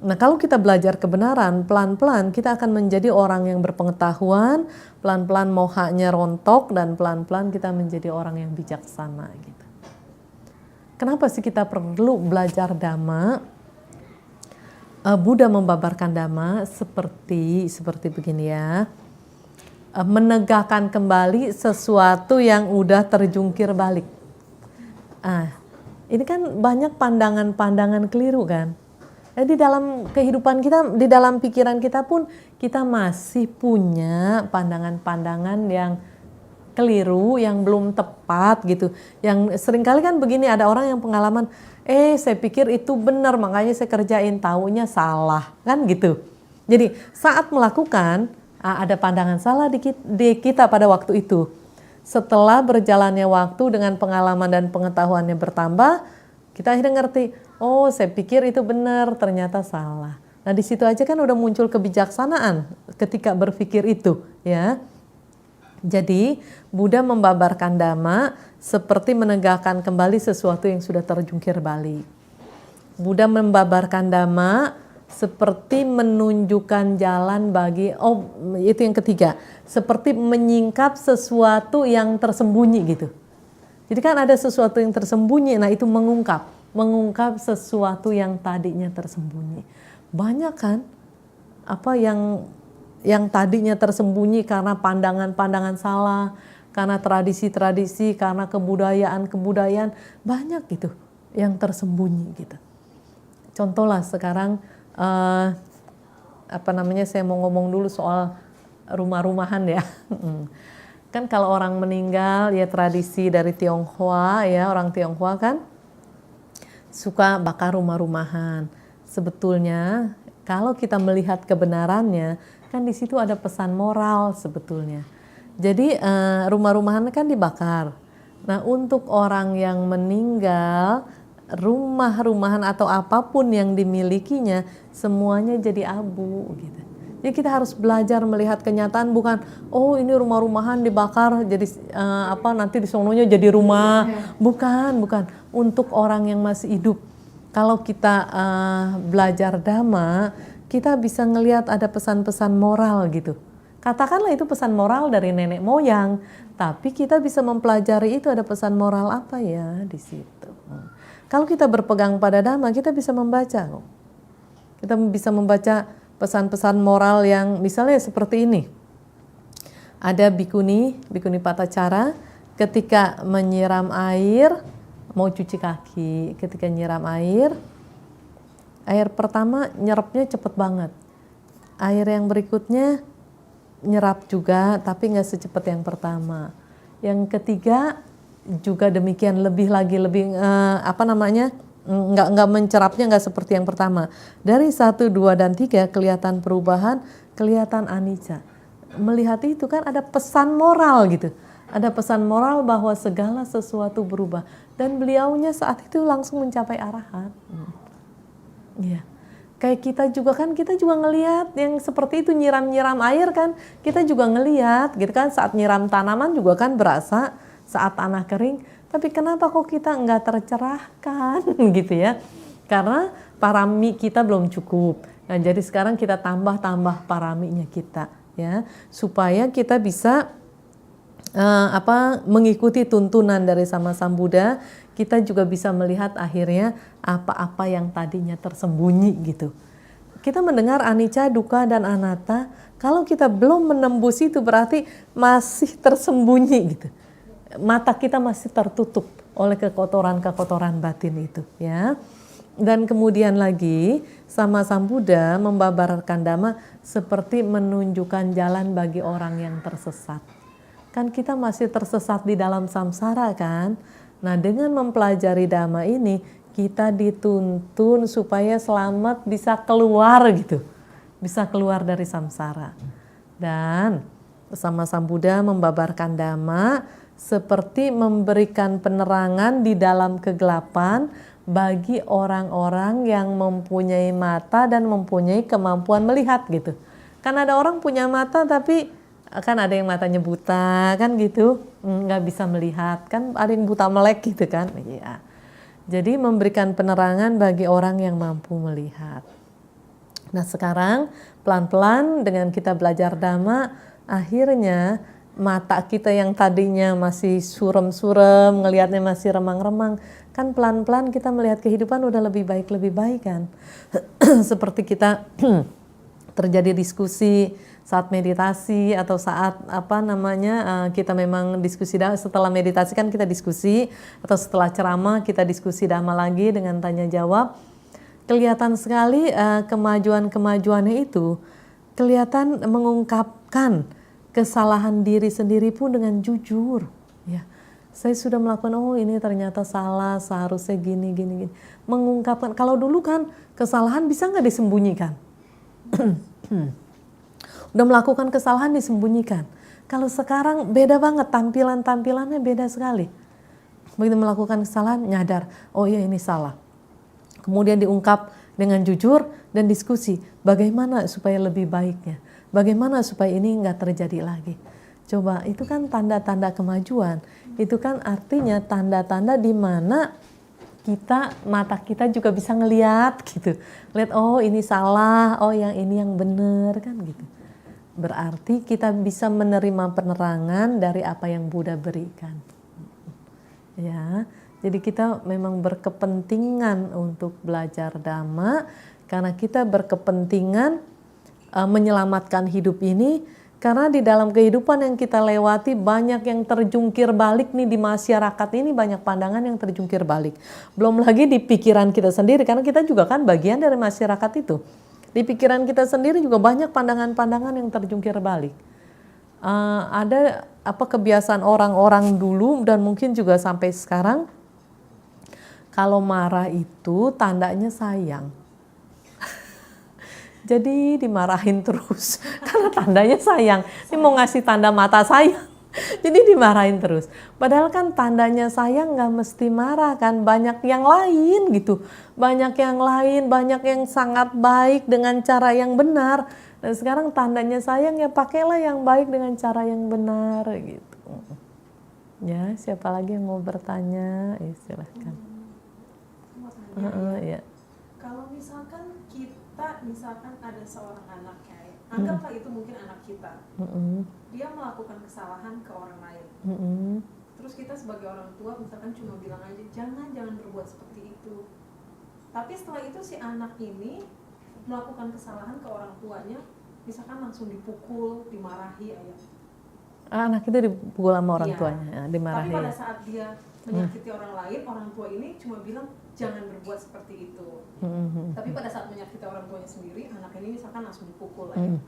A: Nah, kalau kita belajar kebenaran, pelan-pelan kita akan menjadi orang yang berpengetahuan, pelan-pelan mohanya rontok, dan pelan-pelan kita menjadi orang yang bijaksana gitu. Kenapa sih kita perlu belajar dhamma? Buddha membabarkan dhamma seperti begini ya, menegakkan kembali sesuatu yang udah terjungkir balik. Ini kan banyak pandangan-pandangan keliru kan. Di dalam kehidupan kita, di dalam pikiran kita pun kita masih punya pandangan-pandangan yang keliru, yang belum tepat gitu. Yang seringkali kan begini, ada orang yang pengalaman, saya pikir itu benar makanya saya kerjain, taunya salah kan gitu. Jadi saat melakukan ada pandangan salah di kita pada waktu itu. Setelah berjalannya waktu dengan pengalaman dan pengetahuannya bertambah, kita akhirnya ngerti, saya pikir itu benar, ternyata salah. Nah, di situ aja kan udah muncul kebijaksanaan ketika berpikir itu ya. Jadi Buddha membabarkan dhamma seperti menegakkan kembali sesuatu yang sudah terjungkir balik. Buddha membabarkan dhamma seperti menunjukkan jalan bagi, itu yang ketiga, seperti menyingkap sesuatu yang tersembunyi gitu. Jadi kan ada sesuatu yang tersembunyi, nah itu mengungkap sesuatu yang tadinya tersembunyi. Banyak kan apa yang tadinya tersembunyi karena pandangan-pandangan salah, karena tradisi-tradisi, karena kebudayaan-kebudayaan, banyak gitu yang tersembunyi gitu. Contohlah sekarang saya mau ngomong dulu soal rumah-rumahan ya. Kan kalau orang meninggal ya, tradisi dari Tionghoa ya, orang Tionghoa kan suka bakar rumah-rumahan. Sebetulnya kalau kita melihat kebenarannya, kan di situ ada pesan moral sebetulnya. Jadi rumah-rumahan kan dibakar. Nah, untuk orang yang meninggal, rumah-rumahan atau apapun yang dimilikinya semuanya jadi abu gitu. Jadi kita harus belajar melihat kenyataan, bukan oh ini rumah-rumahan dibakar jadi nanti di sononya jadi rumah. Bukan. Untuk orang yang masih hidup. Kalau kita belajar Dhamma, kita bisa ngelihat ada pesan-pesan moral gitu. Katakanlah itu pesan moral dari nenek moyang, tapi kita bisa mempelajari itu ada pesan moral apa ya di situ. Kalau kita berpegang pada Dhamma, kita bisa membaca. Kita bisa membaca pesan-pesan moral yang misalnya seperti ini. Ada bikuni Patacara ketika menyiram air, mau cuci kaki, ketika nyiram air pertama nyerapnya cepet banget. Air yang berikutnya nyerap juga tapi nggak secepat yang pertama. Yang ketiga juga demikian, lebih nggak mencerapnya nggak seperti yang pertama. Dari 1, 2, dan 3 kelihatan perubahan, kelihatan anicca. Melihat itu kan ada pesan moral gitu. Ada pesan moral bahwa segala sesuatu berubah. Dan beliaunya saat itu langsung mencapai arahat. Ya. Kayak kita juga ngelihat yang seperti itu, nyiram-nyiram air kan, kita juga ngelihat gitu kan, saat nyiram tanaman juga kan berasa saat tanah kering, tapi kenapa kok kita nggak tercerahkan gitu ya? Karena parami kita belum cukup. Nah, jadi sekarang kita tambah paraminya kita ya, supaya kita bisa mengikuti tuntunan dari Sama Sambuddha. Kita juga bisa melihat akhirnya apa-apa yang tadinya tersembunyi gitu. Kita mendengar anicca, dukkha, dan anatta. Kalau kita belum menembus itu berarti masih tersembunyi gitu. Mata kita masih tertutup oleh kekotoran batin itu ya. Dan kemudian lagi Sama Sambuddha membabarkan Dhamma seperti menunjukkan jalan bagi orang yang tersesat. Kan kita masih tersesat di dalam samsara kan. Nah, dengan mempelajari Dhamma ini kita dituntun supaya selamat, bisa keluar gitu. Bisa keluar dari samsara. Dan Sama Sambuddha membabarkan Dhamma seperti memberikan penerangan di dalam kegelapan bagi orang-orang yang mempunyai mata dan mempunyai kemampuan melihat gitu. Kan ada orang punya mata tapi kan ada yang matanya buta kan gitu, nggak bisa melihat, kan ada yang buta melek gitu kan. Iya. Jadi memberikan penerangan bagi orang yang mampu melihat. Nah, sekarang pelan-pelan dengan kita belajar Dhamma, akhirnya mata kita yang tadinya masih surem-surem, ngelihatnya masih remang-remang, kan pelan-pelan kita melihat kehidupan udah lebih baik kan. Seperti kita terjadi diskusi saat meditasi atau saat kita memang diskusi, setelah meditasi kan kita diskusi, atau setelah ceramah kita diskusi Dhamma lagi dengan tanya jawab. Kelihatan sekali kemajuannya itu, kelihatan mengungkapkan kesalahan diri sendiri pun dengan jujur ya. Saya sudah melakukan, oh ini ternyata salah, seharusnya gini. Mengungkapkan, kalau dulu kan kesalahan bisa nggak disembunyikan. Udah melakukan kesalahan disembunyikan. Kalau sekarang beda banget, tampilannya beda sekali. Begitu melakukan kesalahan nyadar, oh iya ini salah. Kemudian diungkap dengan jujur dan diskusi, bagaimana supaya lebih baiknya, bagaimana supaya ini nggak terjadi lagi. Coba, itu kan tanda-tanda kemajuan. Itu kan artinya tanda-tanda di mana mata kita juga bisa ngelihat gitu. Lihat, oh ini salah, oh yang ini yang benar kan gitu. Berarti kita bisa menerima penerangan dari apa yang Buddha berikan. Ya, jadi kita memang berkepentingan untuk belajar Dhamma karena kita berkepentingan menyelamatkan hidup ini, karena di dalam kehidupan yang kita lewati banyak yang terjungkir balik nih di masyarakat ini, banyak pandangan yang terjungkir balik. Belum lagi di pikiran kita sendiri, karena kita juga kan bagian dari masyarakat itu. Di pikiran kita sendiri juga banyak pandangan-pandangan yang terjungkir balik. Ada kebiasaan orang-orang dulu dan mungkin juga sampai sekarang, kalau marah itu tandanya sayang. Jadi dimarahin terus karena tandanya sayang. Ini mau ngasih tanda mata sayang. Jadi dimarahin terus. Padahal kan tandanya sayang nggak mesti marah kan. Banyak yang lain gitu. Banyak yang lain, banyak yang sangat baik dengan cara yang benar. Dan sekarang tandanya sayang ya pakailah yang baik dengan cara yang benar gitu. Ya, siapa lagi yang mau bertanya? Silahkan. Ya.
C: Kalau misalkan misalkan ada seorang anak kayak, anggaplah itu mungkin anak kita, dia melakukan kesalahan ke orang lain, terus kita sebagai orang tua misalkan cuma bilang aja jangan berbuat seperti itu, tapi setelah itu si anak ini melakukan kesalahan ke orang tuanya, misalkan langsung dipukul, dimarahi ayah.
A: Anak itu dipukul sama orang tuanya, dimarahi.
C: Tapi pada saat dia menyakiti orang lain, orang tua ini cuma bilang jangan berbuat seperti itu. Tapi pada saat menyakiti orang tuanya sendiri, anak ini misalkan langsung dipukul aja.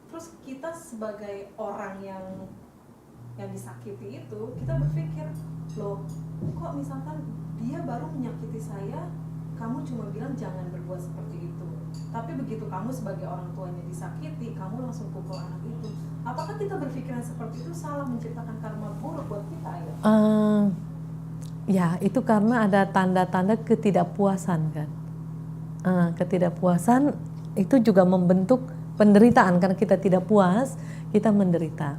C: Terus kita sebagai orang yang disakiti itu, kita berpikir, loh kok misalkan dia baru menyakiti saya, kamu cuma bilang jangan berbuat seperti itu. Tapi begitu kamu sebagai orang tuanya disakiti, kamu langsung pukul anak itu. Apakah kita berpikiran seperti itu salah, menciptakan karma buruk buat kita ya?
A: Ya, itu karena ada tanda-tanda ketidakpuasan kan. Ketidakpuasan itu juga membentuk penderitaan, karena kita tidak puas, kita menderita.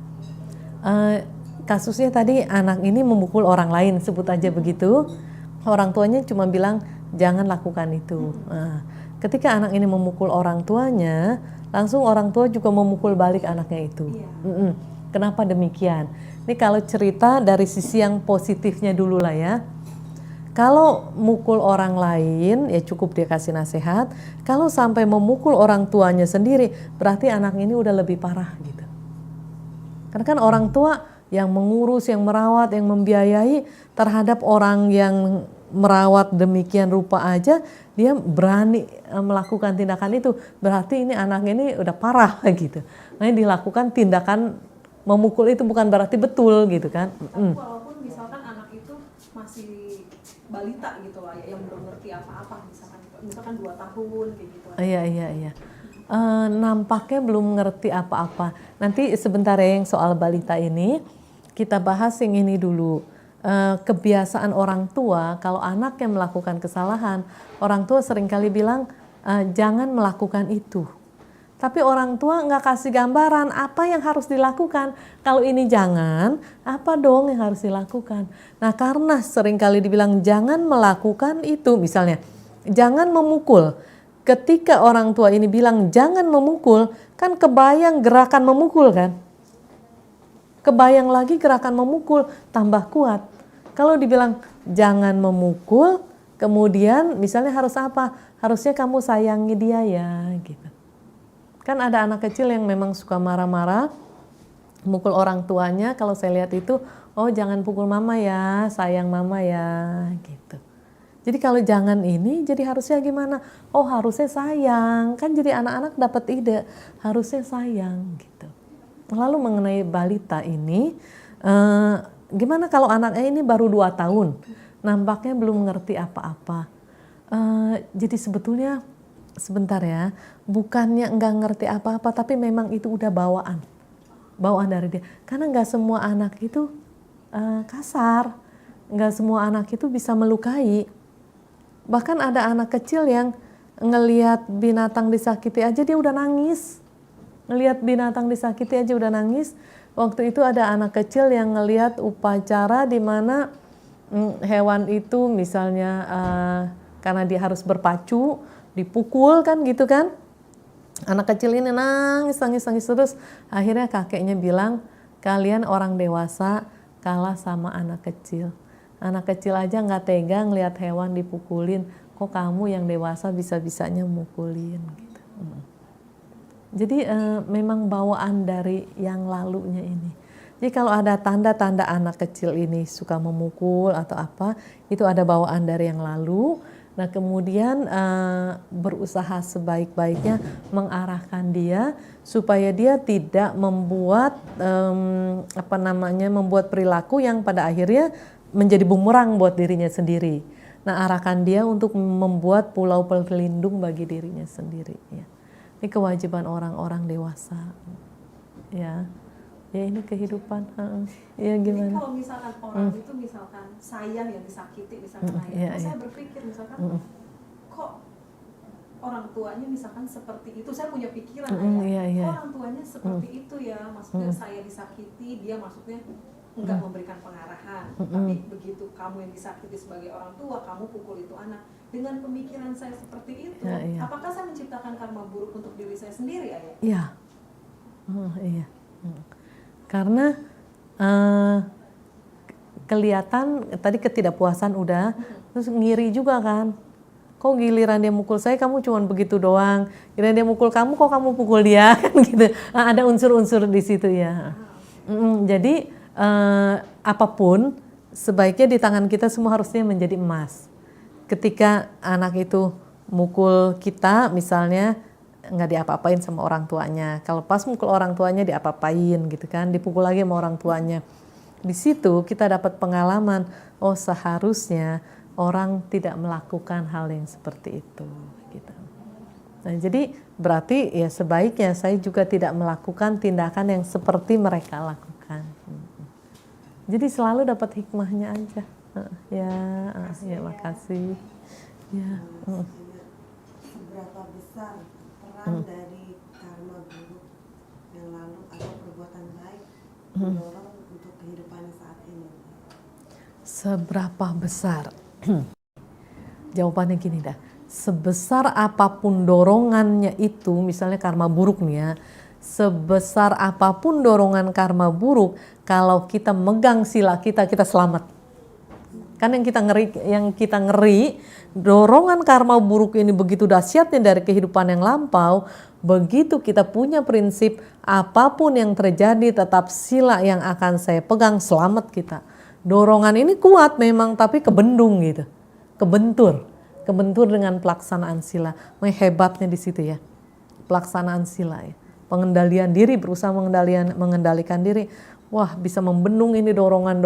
A: Kasusnya tadi anak ini memukul orang lain, sebut aja begitu. Orang tuanya cuma bilang jangan lakukan itu. Ketika anak ini memukul orang tuanya, langsung orang tua juga memukul balik anaknya itu. Kenapa demikian? Ini kalau cerita dari sisi yang positifnya dulu lah ya. Kalau mukul orang lain ya cukup dia kasih nasihat. Kalau sampai memukul orang tuanya sendiri, berarti anak ini udah lebih parah gitu. Karena kan orang tua yang mengurus, yang merawat, yang membiayai terhadap orang yang merawat demikian rupa aja, dia berani melakukan tindakan itu, berarti ini anaknya ini udah parah gitu. Nah, dilakukan tindakan memukul itu bukan berarti betul gitu kan.
C: Tapi walaupun misalkan anak itu masih balita gitu lah ya, yang belum ngerti apa-apa, misalkan 2 tahun kayak gitu.
A: Iya. Nampaknya belum ngerti apa-apa. Nanti sebentar ya yang soal balita ini, kita bahas yang ini dulu. Kebiasaan orang tua, kalau anak yang melakukan kesalahan, orang tua seringkali bilang jangan melakukan itu. Tapi orang tua nggak kasih gambaran apa yang harus dilakukan. Kalau ini jangan, apa dong yang harus dilakukan? Nah, karena seringkali dibilang jangan melakukan itu, misalnya jangan memukul. Ketika orang tua ini bilang jangan memukul, kan kebayang gerakan memukul kan? Kebayang lagi gerakan memukul, tambah kuat. Kalau dibilang jangan memukul, kemudian misalnya harus apa? Harusnya kamu sayangi dia ya, gitu. Kan ada anak kecil yang memang suka marah-marah, mukul orang tuanya. Kalau saya lihat itu, oh jangan pukul mama ya, sayang mama ya, gitu. Jadi kalau jangan ini, jadi harusnya gimana? Oh harusnya sayang, kan jadi anak-anak dapat ide, harusnya sayang, gitu. Lalu mengenai balita ini, gimana kalau anaknya ini baru 2 tahun, nampaknya belum mengerti apa-apa. Jadi sebetulnya sebentar ya, bukannya nggak ngerti apa-apa, tapi memang itu udah bawaan dari dia. Karena nggak semua anak itu kasar, nggak semua anak itu bisa melukai. Bahkan ada anak kecil yang ngelihat binatang disakiti aja dia udah nangis. Ngelihat binatang disakiti aja udah nangis. Waktu itu ada anak kecil yang ngelihat upacara di mana hewan itu misalnya karena dia harus berpacu, dipukul kan gitu kan. Anak kecil ini nangis terus. Akhirnya kakeknya bilang, kalian orang dewasa kalah sama anak kecil. Anak kecil aja nggak tega ngelihat hewan dipukulin. Kok kamu yang dewasa bisa-bisanya mukulin gitu. Jadi memang bawaan dari yang lalunya ini. Jadi kalau ada tanda-tanda anak kecil ini suka memukul atau apa, itu ada bawaan dari yang lalu. Nah kemudian berusaha sebaik-baiknya mengarahkan dia supaya dia tidak membuat membuat perilaku yang pada akhirnya menjadi bumerang buat dirinya sendiri. Nah arahkan dia untuk membuat pulau pelindung bagi dirinya sendiri. Ya. Ini kewajiban orang-orang dewasa. Ya. Ya ini kehidupan. Ya
C: Jadi
A: gimana?
C: kalau misalkan orang itu misalkan saya yang disakiti misalkan ayah, saya berpikir misalkan kok orang tuanya misalkan seperti itu, saya punya pikiran kok orang tuanya seperti itu ya, maksudnya saya disakiti, dia maksudnya enggak memberikan pengarahan, tapi begitu kamu yang disakiti sebagai orang tua, kamu pukul itu anak. Dengan pemikiran saya seperti itu, apakah saya menciptakan karma buruk untuk diri saya sendiri, ayah?
A: Iya. Iya. Karena kelihatan tadi ketidakpuasan udah, terus ngiri juga kan. Kok giliran dia mukul saya kamu cuma begitu doang, giliran dia mukul kamu kok kamu pukul dia kan gitu. Ada unsur-unsur di situ ya. Jadi apapun sebaiknya di tangan kita semua harusnya menjadi emas. Ketika anak itu mukul kita misalnya nggak diapa-apain sama orang tuanya, kalau pas mukul orang tuanya diapa-apain gitu kan, dipukul lagi sama orang tuanya. Di situ kita dapat pengalaman, oh seharusnya orang tidak melakukan hal yang seperti itu gitu. Nah, jadi berarti ya sebaiknya saya juga tidak melakukan tindakan yang seperti mereka lakukan. Jadi selalu dapat hikmahnya aja. Ya makasih. Ya.
D: Seberapa besar peran dari karma buruk yang lalu atau perbuatan baik mendorong untuk kehidupan saat ini?
A: Seberapa besar? Jawabannya gini dah. Sebesar apapun dorongannya itu, misalnya karma buruk nih ya, sebesar apapun dorongan karma buruk, kalau kita megang sila kita selamat. Kan yang kita ngeri, dorongan karma buruk ini begitu dahsyatnya dari kehidupan yang lampau, begitu kita punya prinsip apapun yang terjadi tetap sila yang akan saya pegang, selamat kita. Dorongan ini kuat memang tapi kebendung gitu. Kebentur dengan pelaksanaan sila. Hebatnya di situ ya. Pelaksanaan sila ya. Pengendalian diri, berusaha mengendalikan diri. Wah, bisa membendung ini dorongan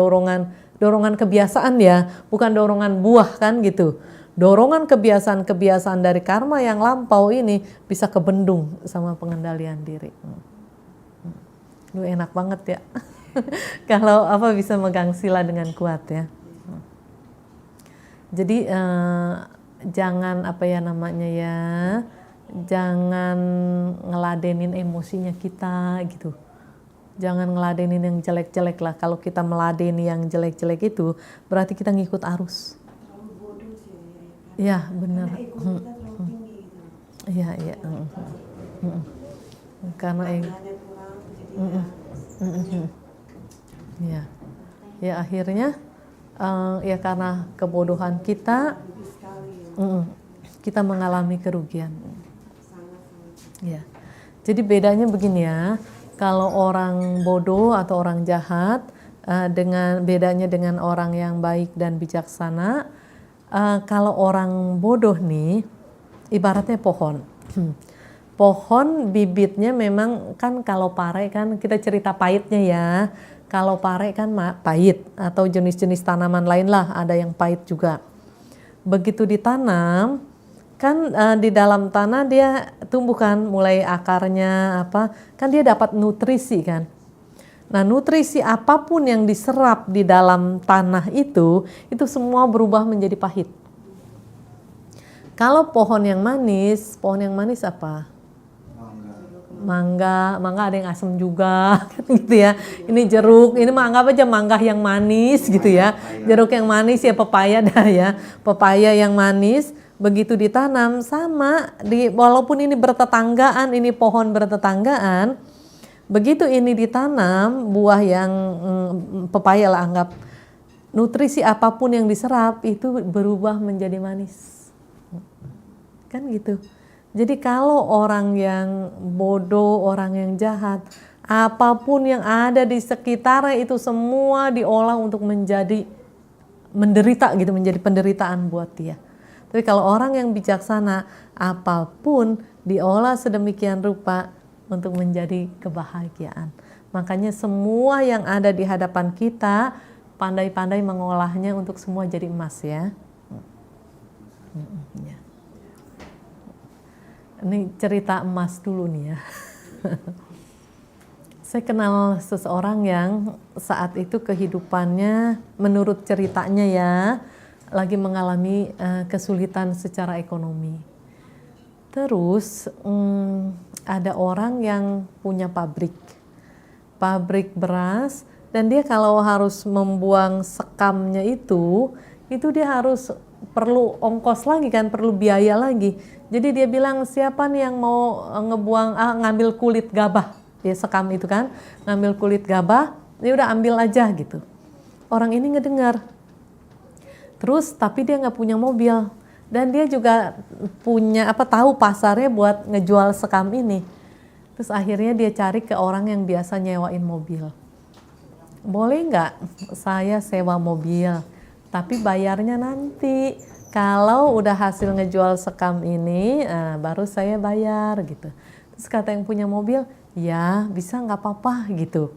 A: kebiasaan ya, bukan dorongan buah kan gitu. Dorongan kebiasaan dari karma yang lampau ini bisa kebendung sama pengendalian diri. Lu enak banget ya. Kalau bisa megang sila dengan kuat ya. Jadi jangan jangan ngeladenin emosinya kita gitu. Jangan ngeladenin yang jelek-jelek lah. Kalau kita meladeni yang jelek-jelek itu berarti kita ngikut arus.
D: Terlalu bodoh sih ya.
A: Iya benar.
D: Karena ego kita terlalu tinggi gitu.
A: Iya. Karena ego. Iya. Ya akhirnya ya karena kebodohan kita, kita mengalami kerugian. Ya. Jadi bedanya begini ya. Kalau orang bodoh atau orang jahat, bedanya dengan orang yang baik dan bijaksana. Kalau orang bodoh nih, ibaratnya pohon. Pohon bibitnya memang kan kalau pare kan kita cerita pahitnya ya. Kalau pare kan pahit atau jenis-jenis tanaman lain lah ada yang pahit juga. Begitu ditanam kan di dalam tanah dia tumbuh kan, mulai akarnya kan dia dapat nutrisi kan. Nah nutrisi apapun yang diserap di dalam tanah itu semua berubah menjadi pahit. Kalau pohon yang manis apa? Mangga ada yang asam juga gitu ya. Ini jeruk, ini anggap aja mangga yang manis gitu ya. Jeruk yang manis ya, pepaya dah ya. Pepaya yang manis begitu ditanam sama walaupun ini bertetanggaan, ini pohon bertetanggaan, begitu ini ditanam buah yang pepaya lah anggap, nutrisi apapun yang diserap itu berubah menjadi manis. Kan gitu. Jadi kalau orang yang bodoh, orang yang jahat, apapun yang ada di sekitarnya itu semua diolah untuk menjadi menderita gitu, menjadi penderitaan buat dia. Tapi kalau orang yang bijaksana, apapun diolah sedemikian rupa untuk menjadi kebahagiaan. Makanya semua yang ada di hadapan kita, pandai-pandai mengolahnya untuk semua jadi emas ya. Ini cerita emas dulu nih ya. Saya kenal seseorang yang saat itu kehidupannya menurut ceritanya ya lagi mengalami kesulitan secara ekonomi. Terus ada orang yang punya pabrik beras, dan dia kalau harus membuang sekamnya itu dia harus perlu ongkos lagi kan, perlu biaya lagi. Jadi dia bilang, siapa nih yang mau ngambil kulit gabah, ya sekam itu kan, ngambil kulit gabah, dia udah ambil aja gitu. Orang ini ngedengar. Terus tapi dia nggak punya mobil, dan dia juga punya tahu pasarnya buat ngejual sekam ini. Terus akhirnya dia cari ke orang yang biasa nyewain mobil. Boleh nggak saya sewa mobil, tapi bayarnya nanti. Kalau udah hasil ngejual sekam ini, baru saya bayar gitu. Terus kata yang punya mobil, ya bisa nggak apa-apa gitu.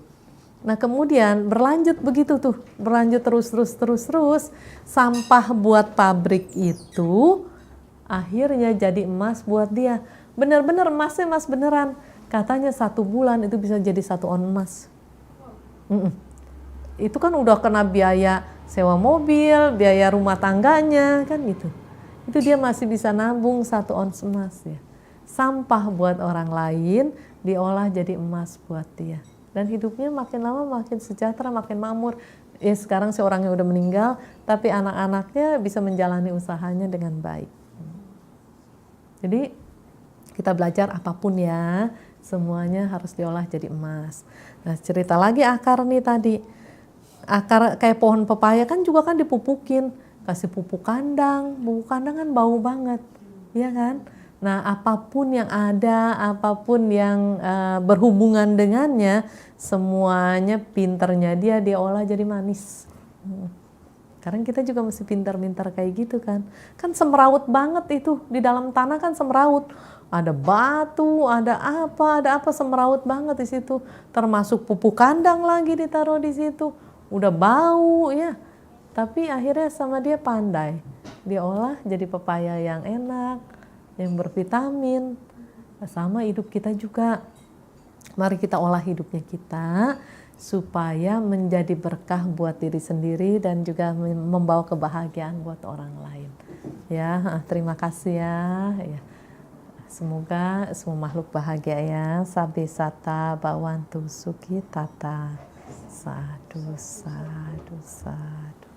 A: Nah kemudian berlanjut begitu tuh, berlanjut terus. Sampah buat pabrik itu akhirnya jadi emas buat dia. Bener-bener emasnya emas beneran. Katanya 1 bulan itu bisa jadi 1 on emas. Itu kan udah kena biaya sewa mobil, biaya rumah tangganya kan gitu. Itu dia masih bisa nabung 1 ons emas ya. Sampah buat orang lain diolah jadi emas buat dia. Dan hidupnya makin lama makin sejahtera, makin makmur. Ya sekarang seorangnya udah meninggal, tapi anak-anaknya bisa menjalani usahanya dengan baik. Jadi kita belajar apapun ya, semuanya harus diolah jadi emas. Nah cerita lagi akar nih tadi. Akar kayak pohon pepaya kan juga kan dipupukin, kasih pupuk kandang kan bau banget, ya kan? Nah apapun yang ada, apapun yang berhubungan dengannya, semuanya pinternya dia olah jadi manis. Sekarang kita juga mesti pintar-pintar kayak gitu kan. Kan semeraut banget itu, di dalam tanah kan semeraut. Ada batu, ada apa semeraut banget di situ. Termasuk pupuk kandang lagi ditaruh di situ. Udah bau ya, tapi akhirnya sama dia pandai, dia olah jadi pepaya yang enak, yang bervitamin. Sama hidup kita juga, mari kita olah hidupnya kita supaya menjadi berkah buat diri sendiri dan juga membawa kebahagiaan buat orang lain ya. Terima kasih ya. Semoga semua makhluk bahagia ya. Sabe sata bawantu suki tata. Sadu, sadu, sadu.